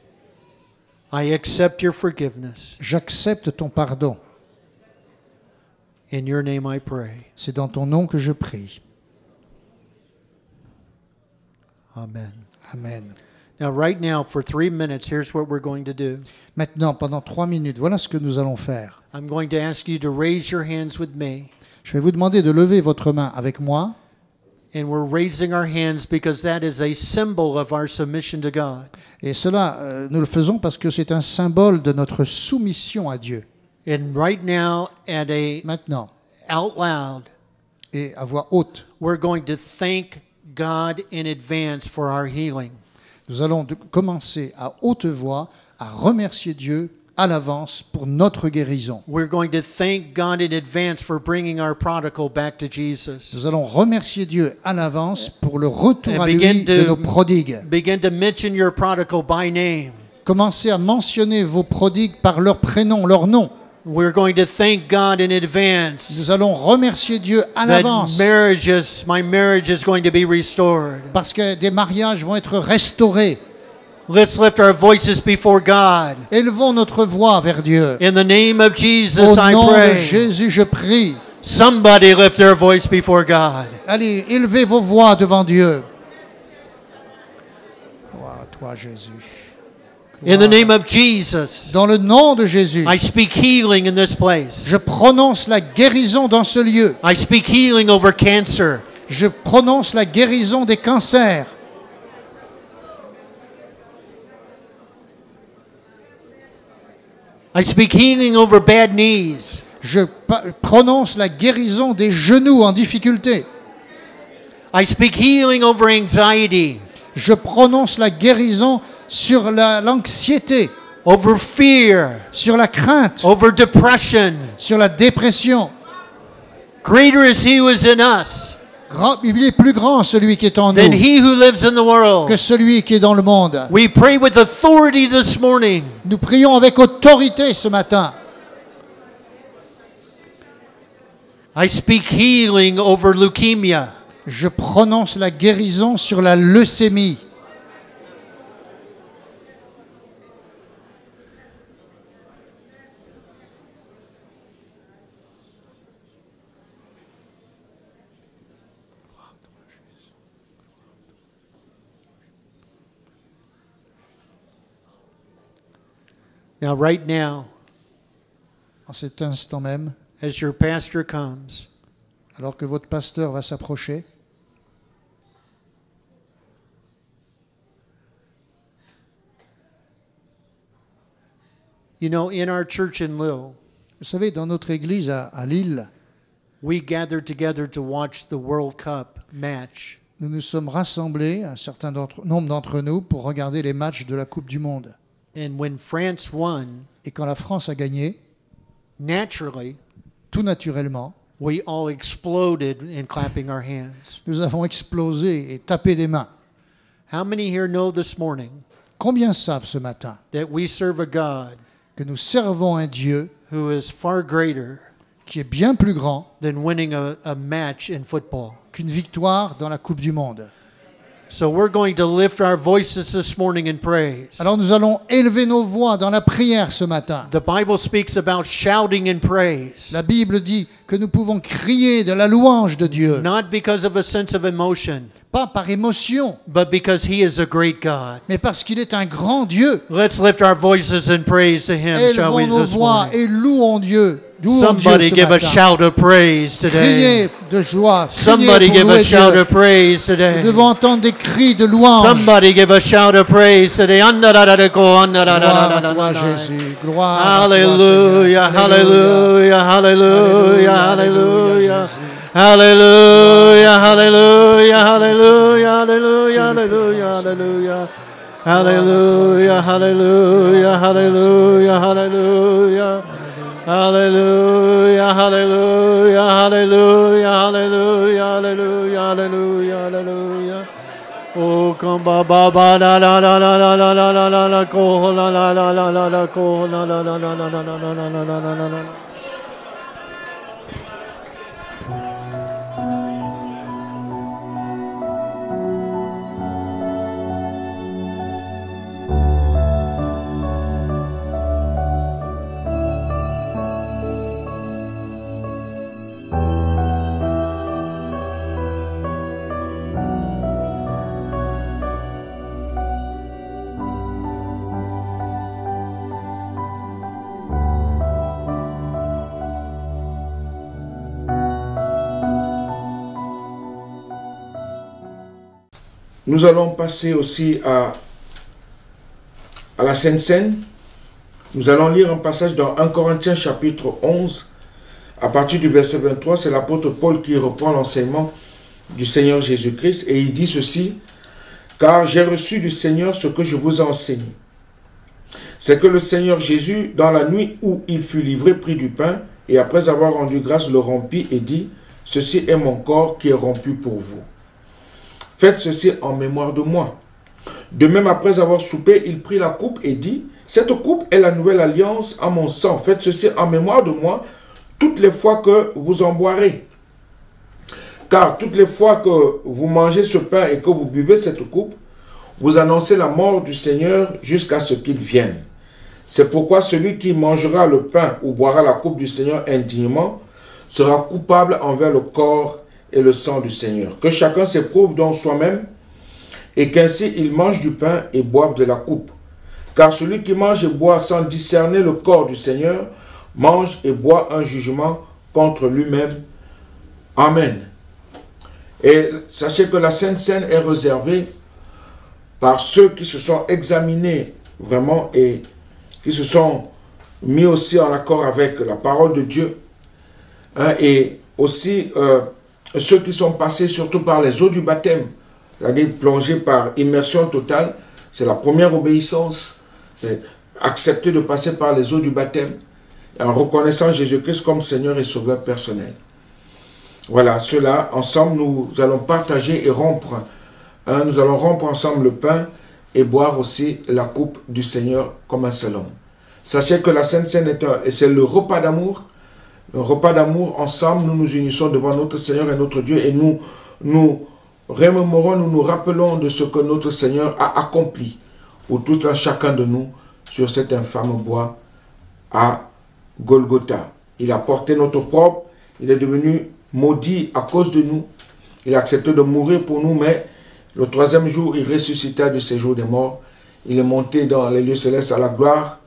I accept your forgiveness. J'accepte ton pardon. In your name I pray. C'est dans ton nom que je prie. Amen. Amen. Now, right now, for 3 minutes, here's what we're going to do. Maintenant, pendant 3 minutes, voilà ce que nous allons faire. I'm going to ask you to raise your hands with me. Je vais vous demander de lever votre main avec moi. And we're raising our hands because that is a symbol of our submission to God. Et cela, nous le faisons parce que c'est un symbole de notre soumission à Dieu. And right now, Maintenant, out loud, et à voix haute, we're going to thank God in advance for our healing. nous allons commencer à haute voix à remercier Dieu à l'avance pour notre guérison. We're going to thank God in advance for bringing our prodigal back to Jesus. Nous allons remercier Dieu à l'avance pour le retour And à lui de nos prodigues. begin to mention your prodigal by name. Commencez à mentionner vos prodigues par leur prénom, leur nom. We're going to thank God in advance Nous allons remercier Dieu à l'avance that my marriage is going to be restored. parce que des mariages vont être restaurés. Let's lift our voices before God. Élevons notre voix vers Dieu. In the name of Jesus, Au I nom de pray. Jésus, je prie. Somebody lift their voice before God. Allez, élevez vos voix devant Dieu. Gloire à toi, Jésus. In the name of Jesus, Dans le nom de Jésus, I speak healing in this place. je prononce la guérison dans ce lieu. I speak healing over cancer. Je prononce la guérison des cancers. I speak healing over bad knees. Je prononce la guérison des genoux en difficulté. I speak healing over anxiety, Je prononce la guérison sur l'anxiété, over fear, sur la crainte, over depression. sur la dépression. Greater is he who is in us Il est plus grand celui qui est en than nous he who lives in the world. que celui qui est dans le monde. We pray with authority this morning Nous prions avec autorité ce matin. I speak healing over leukemia. Je prononce la guérison sur la leucémie. Now, right now, En cet instant même, as your pastor comes, alors que votre pasteur va s'approcher, you know, in our church in Lille, vous savez, dans notre église à Lille, we gathered together to watch the World Cup match. nous nous sommes rassemblés, un certain nombre d'entre nous, pour regarder les matchs de la Coupe du Monde. And when France won, Et quand la France a gagné, naturally, tout naturellement, we all exploded in clapping our hands. nous avons explosé et tapé des mains. How many here know this morning Combien savent ce matin that we serve a God que nous servons un Dieu who is far greater qui est bien plus grand than winning a match in football? qu'une victoire dans la Coupe du Monde? So we're going to lift our voices this morning in praise. Alors nous allons élever nos voix dans la prière ce matin. The Bible speaks about shouting in praise, La Bible dit que nous pouvons crier de la louange de Dieu, not because of a sense of emotion, pas par émotion, but because He is a great God. mais parce qu'il est un grand Dieu. Let's lift our voices in praise to Him, shall we, Élevons nos this voix morning? et louons Dieu. Louons Dieu Somebody ce give a matin. shout of praise today. Criez de joie, Somebody criez give pour a louer shout Dieu. of praise Nous today. devons entendre des cris de louange. Somebody give a shout of praise today. Gloire à toi, Jésus. Gloire à toi, Hallelujah, Seigneur. hallelujah, hallelujah, Alléluia, hallelujah, hallelujah, hallelujah, hallelujah, hallelujah, hallelujah. Hallelujah, hallelujah, hallelujah, hallelujah. Hallelujah, hallelujah, hallelujah, hallelujah, hallelujah, hallelujah, hallelujah. Oh, come ba ba ba la la la la la la la la la la ko la la la la la la ko la la la la la la la la la la la la la. Nous allons passer aussi à la Sainte Seine. Nous allons lire un passage dans 1 Corinthiens chapitre 11, à partir du verset 23. C'est l'apôtre Paul qui reprend l'enseignement du Seigneur Jésus-Christ et il dit ceci: « Car j'ai reçu du Seigneur ce que je vous ai enseigné. C'est que le Seigneur Jésus, dans la nuit où il fut livré, prit du pain et après avoir rendu grâce, le rompit et dit: « Ceci est mon corps qui est rompu pour vous. Faites ceci en mémoire de moi. » De même, après avoir soupé, il prit la coupe et dit: « Cette coupe est la nouvelle alliance en mon sang. Faites ceci en mémoire de moi toutes les fois que vous en boirez. Car toutes les fois que vous mangez ce pain et que vous buvez cette coupe, vous annoncez la mort du Seigneur jusqu'à ce qu'il vienne. C'est pourquoi celui qui mangera le pain ou boira la coupe du Seigneur indignement sera coupable envers le corps et le sang du Seigneur. Que chacun s'éprouve donc soi-même, et qu'ainsi il mange du pain et boive de la coupe. Car celui qui mange et boit sans discerner le corps du Seigneur mange et boit un jugement contre lui-même. Amen. » Et sachez que la Sainte Seine est réservée par ceux qui se sont examinés vraiment et qui se sont mis aussi en accord avec la parole de Dieu. Hein, et aussi ceux qui sont passés surtout par les eaux du baptême, c'est-à-dire plongés par immersion totale. C'est la première obéissance, c'est accepter de passer par les eaux du baptême en reconnaissant Jésus-Christ comme Seigneur et Sauveur personnel. Voilà, cela, ensemble, nous allons partager et rompre. Hein, nous allons rompre ensemble le pain et boire aussi la coupe du Seigneur comme un seul homme. Sachez que la Sainte Seine c'est le repas d'amour. Le repas d'amour, ensemble, nous nous unissons devant notre Seigneur et notre Dieu et nous remémorons, nous nous rappelons de ce que notre Seigneur a accompli pour tout un chacun de nous sur cet infâme bois à Golgotha. Il a porté notre propre, il est devenu maudit à cause de nous. Il a accepté de mourir pour nous, mais le troisième jour, il ressuscita du séjour des morts. Il est monté dans les lieux célestes à la gloire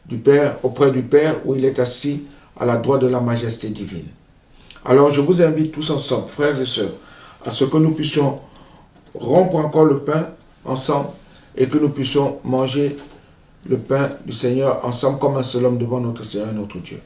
du Père, auprès du Père, où il est assis à la droite de la majesté divine. Alors je vous invite tous ensemble, frères et sœurs, à ce que nous puissions rompre encore le pain ensemble et que nous puissions manger le pain du Seigneur ensemble comme un seul homme devant notre Seigneur et notre Dieu.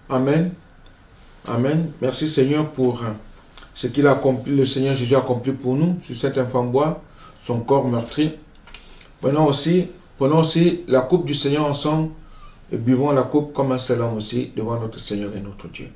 Amen. Amen. Merci Seigneur pour ce qu'il a accompli, le Seigneur Jésus a accompli pour nous sur cet infâme bois, son corps meurtri. Prenons aussi la coupe du Seigneur ensemble et buvons la coupe comme un seul homme aussi devant notre Seigneur et notre Dieu.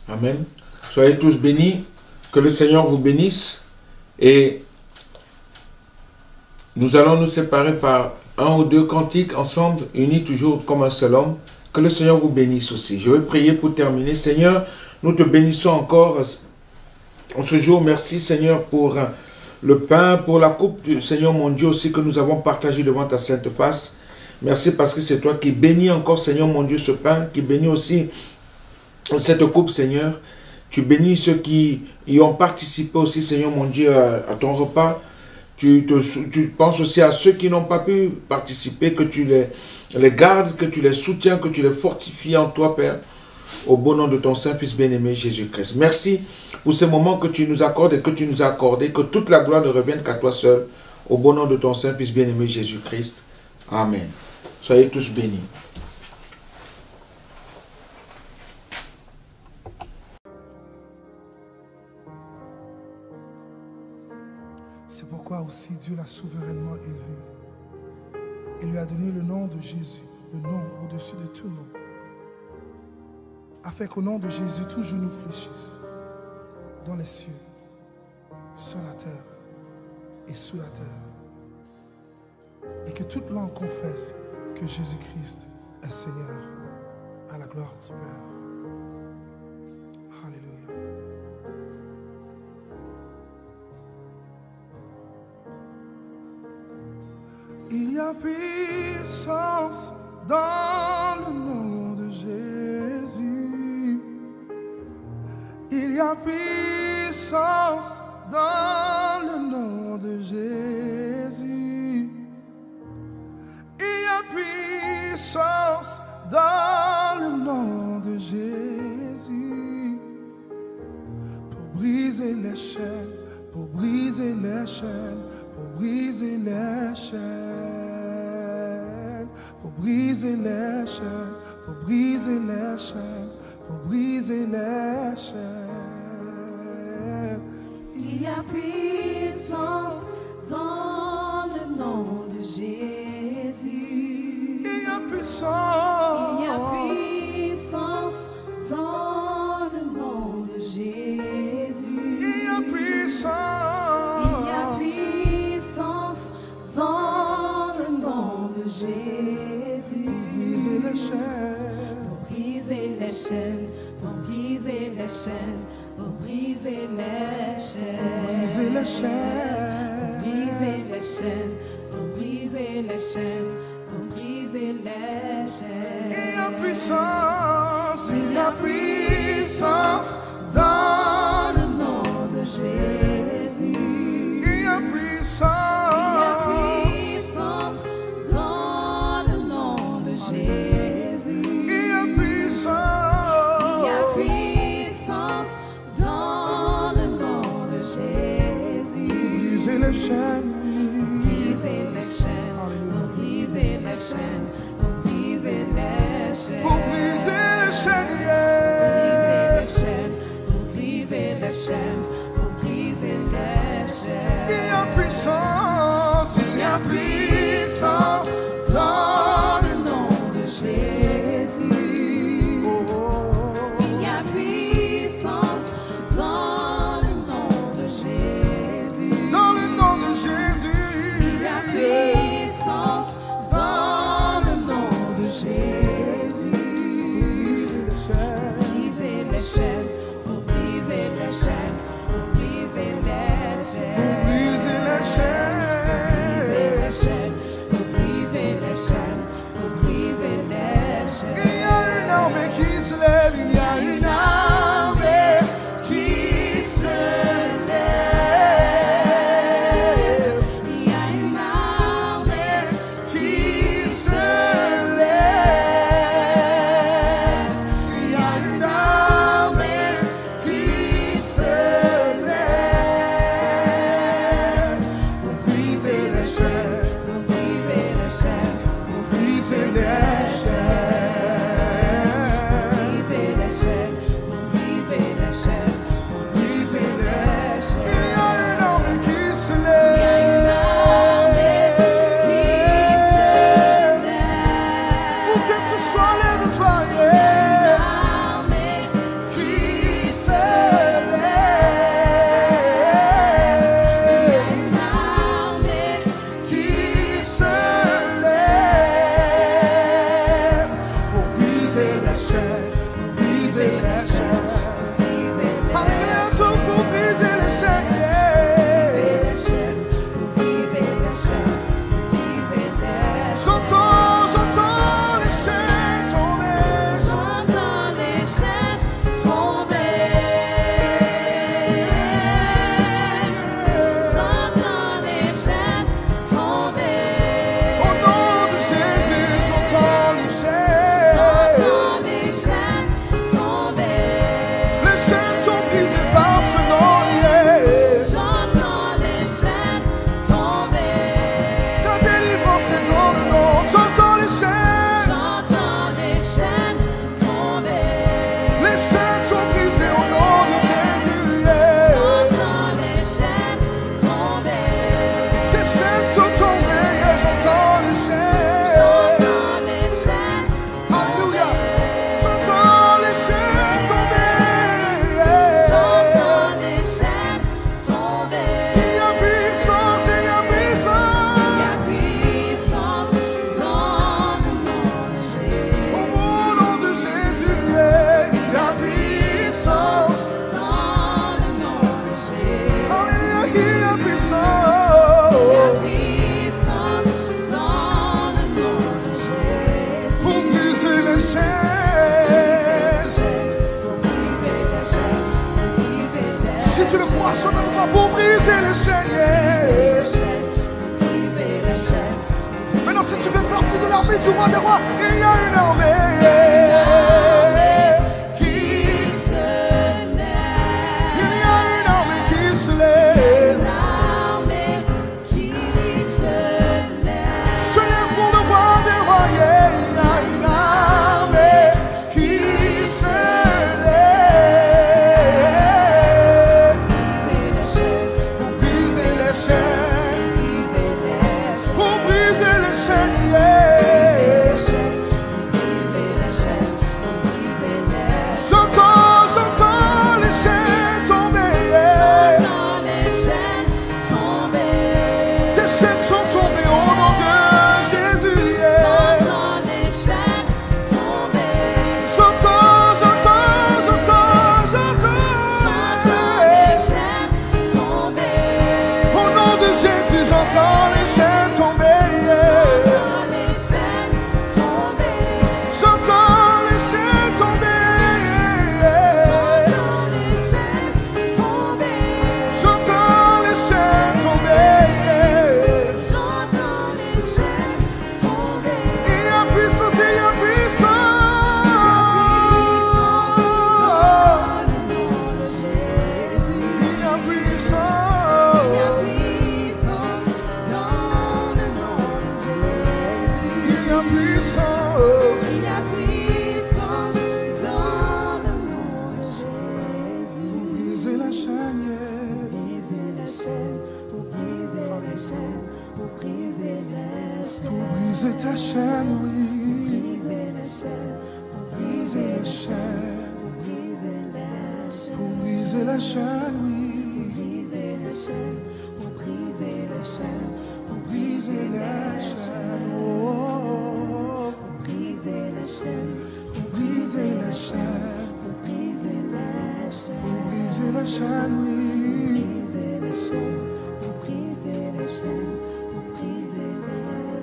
Amen. Soyez tous bénis. Que le Seigneur vous bénisse. Et nous allons nous séparer par un ou deux cantiques ensemble, unis toujours comme un seul homme. Que le Seigneur vous bénisse aussi. Je vais prier pour terminer. Seigneur, nous te bénissons encore en ce jour. Merci Seigneur pour le pain, pour la coupe du Seigneur mon Dieu aussi que nous avons partagé devant ta sainte face. Merci parce que c'est toi qui bénis encore Seigneur mon Dieu ce pain, qui bénis aussi cette coupe, Seigneur. Tu bénis ceux qui y ont participé aussi, Seigneur mon Dieu, à ton repas. Tu penses aussi à ceux qui n'ont pas pu participer, que tu les gardes, que tu les soutiens, que tu les fortifies en toi, Père, au beau nom de ton Saint-Fils bien-aimé, Jésus-Christ. Merci pour ces moments que tu nous accordes et que tu nous as accordés, que toute la gloire ne revienne qu'à toi seul, au beau nom de ton Saint-Fils bien-aimé, Jésus-Christ. Amen. Soyez tous bénis. C'est pourquoi aussi Dieu l'a souverainement élevé. Il lui a donné le nom de Jésus, le nom au-dessus de tout nom, afin qu'au nom de Jésus, tout genou fléchisse, dans les cieux, sur la terre et sous la terre, et que toute langue confesse que Jésus-Christ est Seigneur, à la gloire du Père. Alléluia. Il y a puissance dans le nom de Jésus. Il y a puissance dans le nom de Jésus. Il y a puissance dans le nom de Jésus. Pour briser les chaînes, pour briser les chaînes, pour briser les chaînes, pour briser les chaînes, pour briser les chaînes, pour briser les chaînes. Il y a puissance dans le nom de Jésus. Il y a puissance. Il y a puissance dans le nom de Jésus. Il y a puissance. Il y a puissance dans le nom de Jésus. Briser les chaînes. Pour briser les chaînes, pour briser les chaînes, pour briser les chaînes. Briser les chaînes. briser les chaînes, pour briser les chaînes, pour briser les chaînes. Il y a puissance Dans le nom de Jésus. Il y a puissance Dans le nom de Jésus. Il y a puissance Dans le nom de Jésus. Briser les chaînes, Briser les chaînes, pour briser les chaînes, pour briser les chaînes. pour briser les chaînes, Pour briser les chaînes, pour briser les chaînes. Il y a puissance Dans le nom de Jésus. Oh, Il y a puissance dans le nom de Jésus. dans le nom de Jésus. Il y a puissance dans le nom de Jésus. Briser les chaînes, Briser les chaînes, pour briser les chaînes, pour briser les chaînes. briser les chaînes. Briser les chaînes, pour briser les chaînes, pour briser les chaînes. Il y a une armée qui se lève, il y a une armée qui se lève, Il y a une armée qui se lève. Il y a une armée qui se lève pour briser les chaînes, pour briser les chaînes, pour briser les chaînes, briser les chaînes, pour briser les chaînes, pour briser les les chaînes. Il y a une armée qui se Il y a une armée qui se lève. lève. Où que tu sois, lève-toi, Une yeah. armée Qui se lève, une armée qui se lève pour briser les chaînes, pour briser les chaînes. briser Alléluia, tout pour briser les chaînes, yeah. les chaînes, pour briser les chaînes, pour briser les chaînes. J'entends les chaînes tomber. J'entends les chaînes tomber. J'entends les chaînes tomber. Au nom de Jésus, j'entends les chaînes. J'entends les chaînes tomber. Les chaînes sont brisées par ce nom, yeah. J'entends les chaînes tomber. Ta délivrance est dans le nom. J'entends les chaînes. J'entends les chaînes tomber. Les chaînes sont brisées au nom de Jésus, yeah. J'entends les chaînes tomber. Tes chaînes sont tombées, yeah. J'entends les chaînes. J'entends les chaînes Alléluia. J'entends les chaînes tomber, yeah. J'entends les chaînes tomber. Il y a puissance, il y a Il y puissance. a puissance dans le nom de Jésus. Au nom de Jésus, yeah. Il y a puissance. Dans le nom de Jésus. Alléluia, il y a Il y a puissance. puissance dans le nom de Jésus. Pour briser les chaînes. Pour briser les chaînes, pour briser les Si tu le crois, chante avec moi pour briser les chaînes, yeah. chaînes, pour briser les chaînes. Maintenant, si tu fais partie de l'armée du roi des rois, il y a une armée, yeah. Qui Se lève. il y a une armée qui se lève. L'armée qui se lève. Se lève pour le roi des rois, yeah. Il y a une armée qui se lève. Briser les chaînes, Pour briser les chaînes, briser les chaînes. pour briser les chaînes, yeah. Briser les chaînes, Pour briser ta chaîne, oui. Pour briser la chaîne. Pour briser la chaîne, oui. Pour briser la chaîne. Pour briser la chaîne, oh. Pour briser la chaîne. Pour briser la chaîne. Pour briser la chaîne. Pour briser la chaîne, oui. Briser la chaîne. Pour briser la chaîne. Pour briser la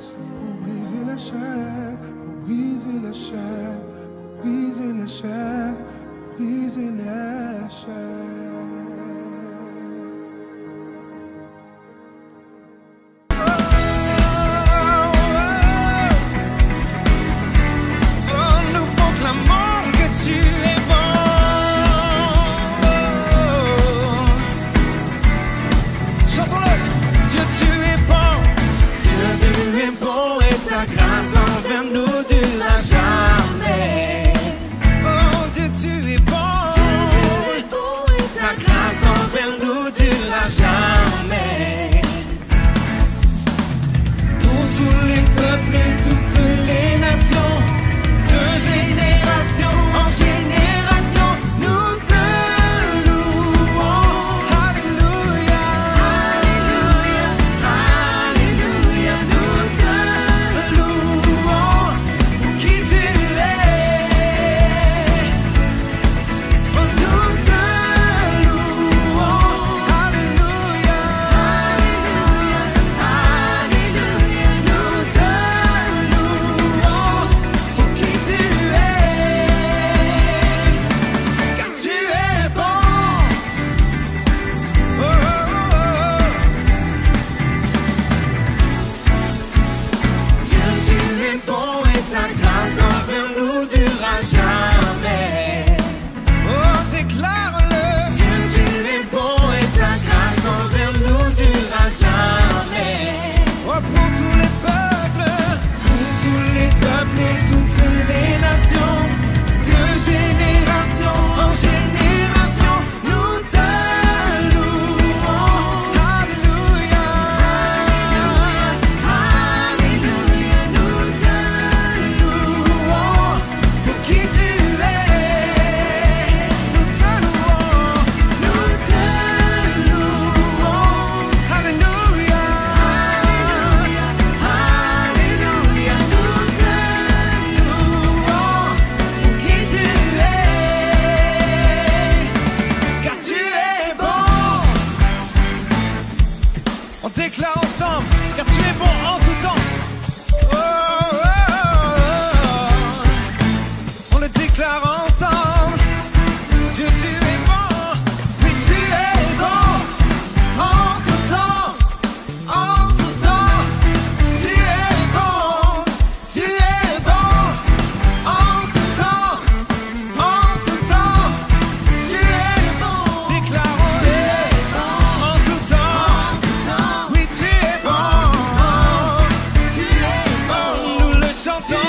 chaîne. Pour briser la chaîne. Pour briser la chaîne. Pour briser la chaîne. Pour briser la chaîne. Nous proclamons que tu es bon. Chantons-le. Dieu, tu es bon. Dieu, tu es bon et ta grâce envers nous durera jamais. Oh Dieu, tu es bon. Et ta grâce envers nous durera jamais. Pour tous les peuples et toutes les nations, de génération en génération, nous te louons. Alléluia, Alléluia, Alléluia, nous te louons pour qui tu es. Oh, nous te louons. Alléluia, Alléluia, Alléluia, nous te louons pour qui tu es, car tu es bon. Oh, oh, oh. Dieu, tu es bon et ta grâce envers nous durera jamais. Oh, déclare-le. Dieu, tu es bon et ta grâce envers nous durera jamais. Oh, pour tous les peuples et toutes les nations, de génération en génération, nous te louons. Alléluia, Alléluia, nous te louons pour qui tu es. Nous te louons, nous te louons. Alléluia, Alléluia, Alléluia, nous te louons pour qui tu es, car tu es bon. On déclare ensemble, car tu es bon en tout temps. Oh, oh, oh. On le déclare ensemble. Dieu, tu es bon. Oui, tu es bon en tout temps. En tout temps. Tu es bon. Tu es bon en tout temps. En tout temps. Tu es bon. Déclarons-le en tout temps. Oui, tu es bon. Tu es bon. Nous le chantons.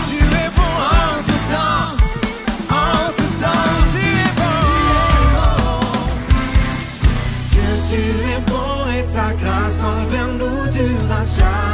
Tu es bon en tout temps. En tout temps, tu es bon. Dieu, tu es bon et ta grâce envers nous durera jamais.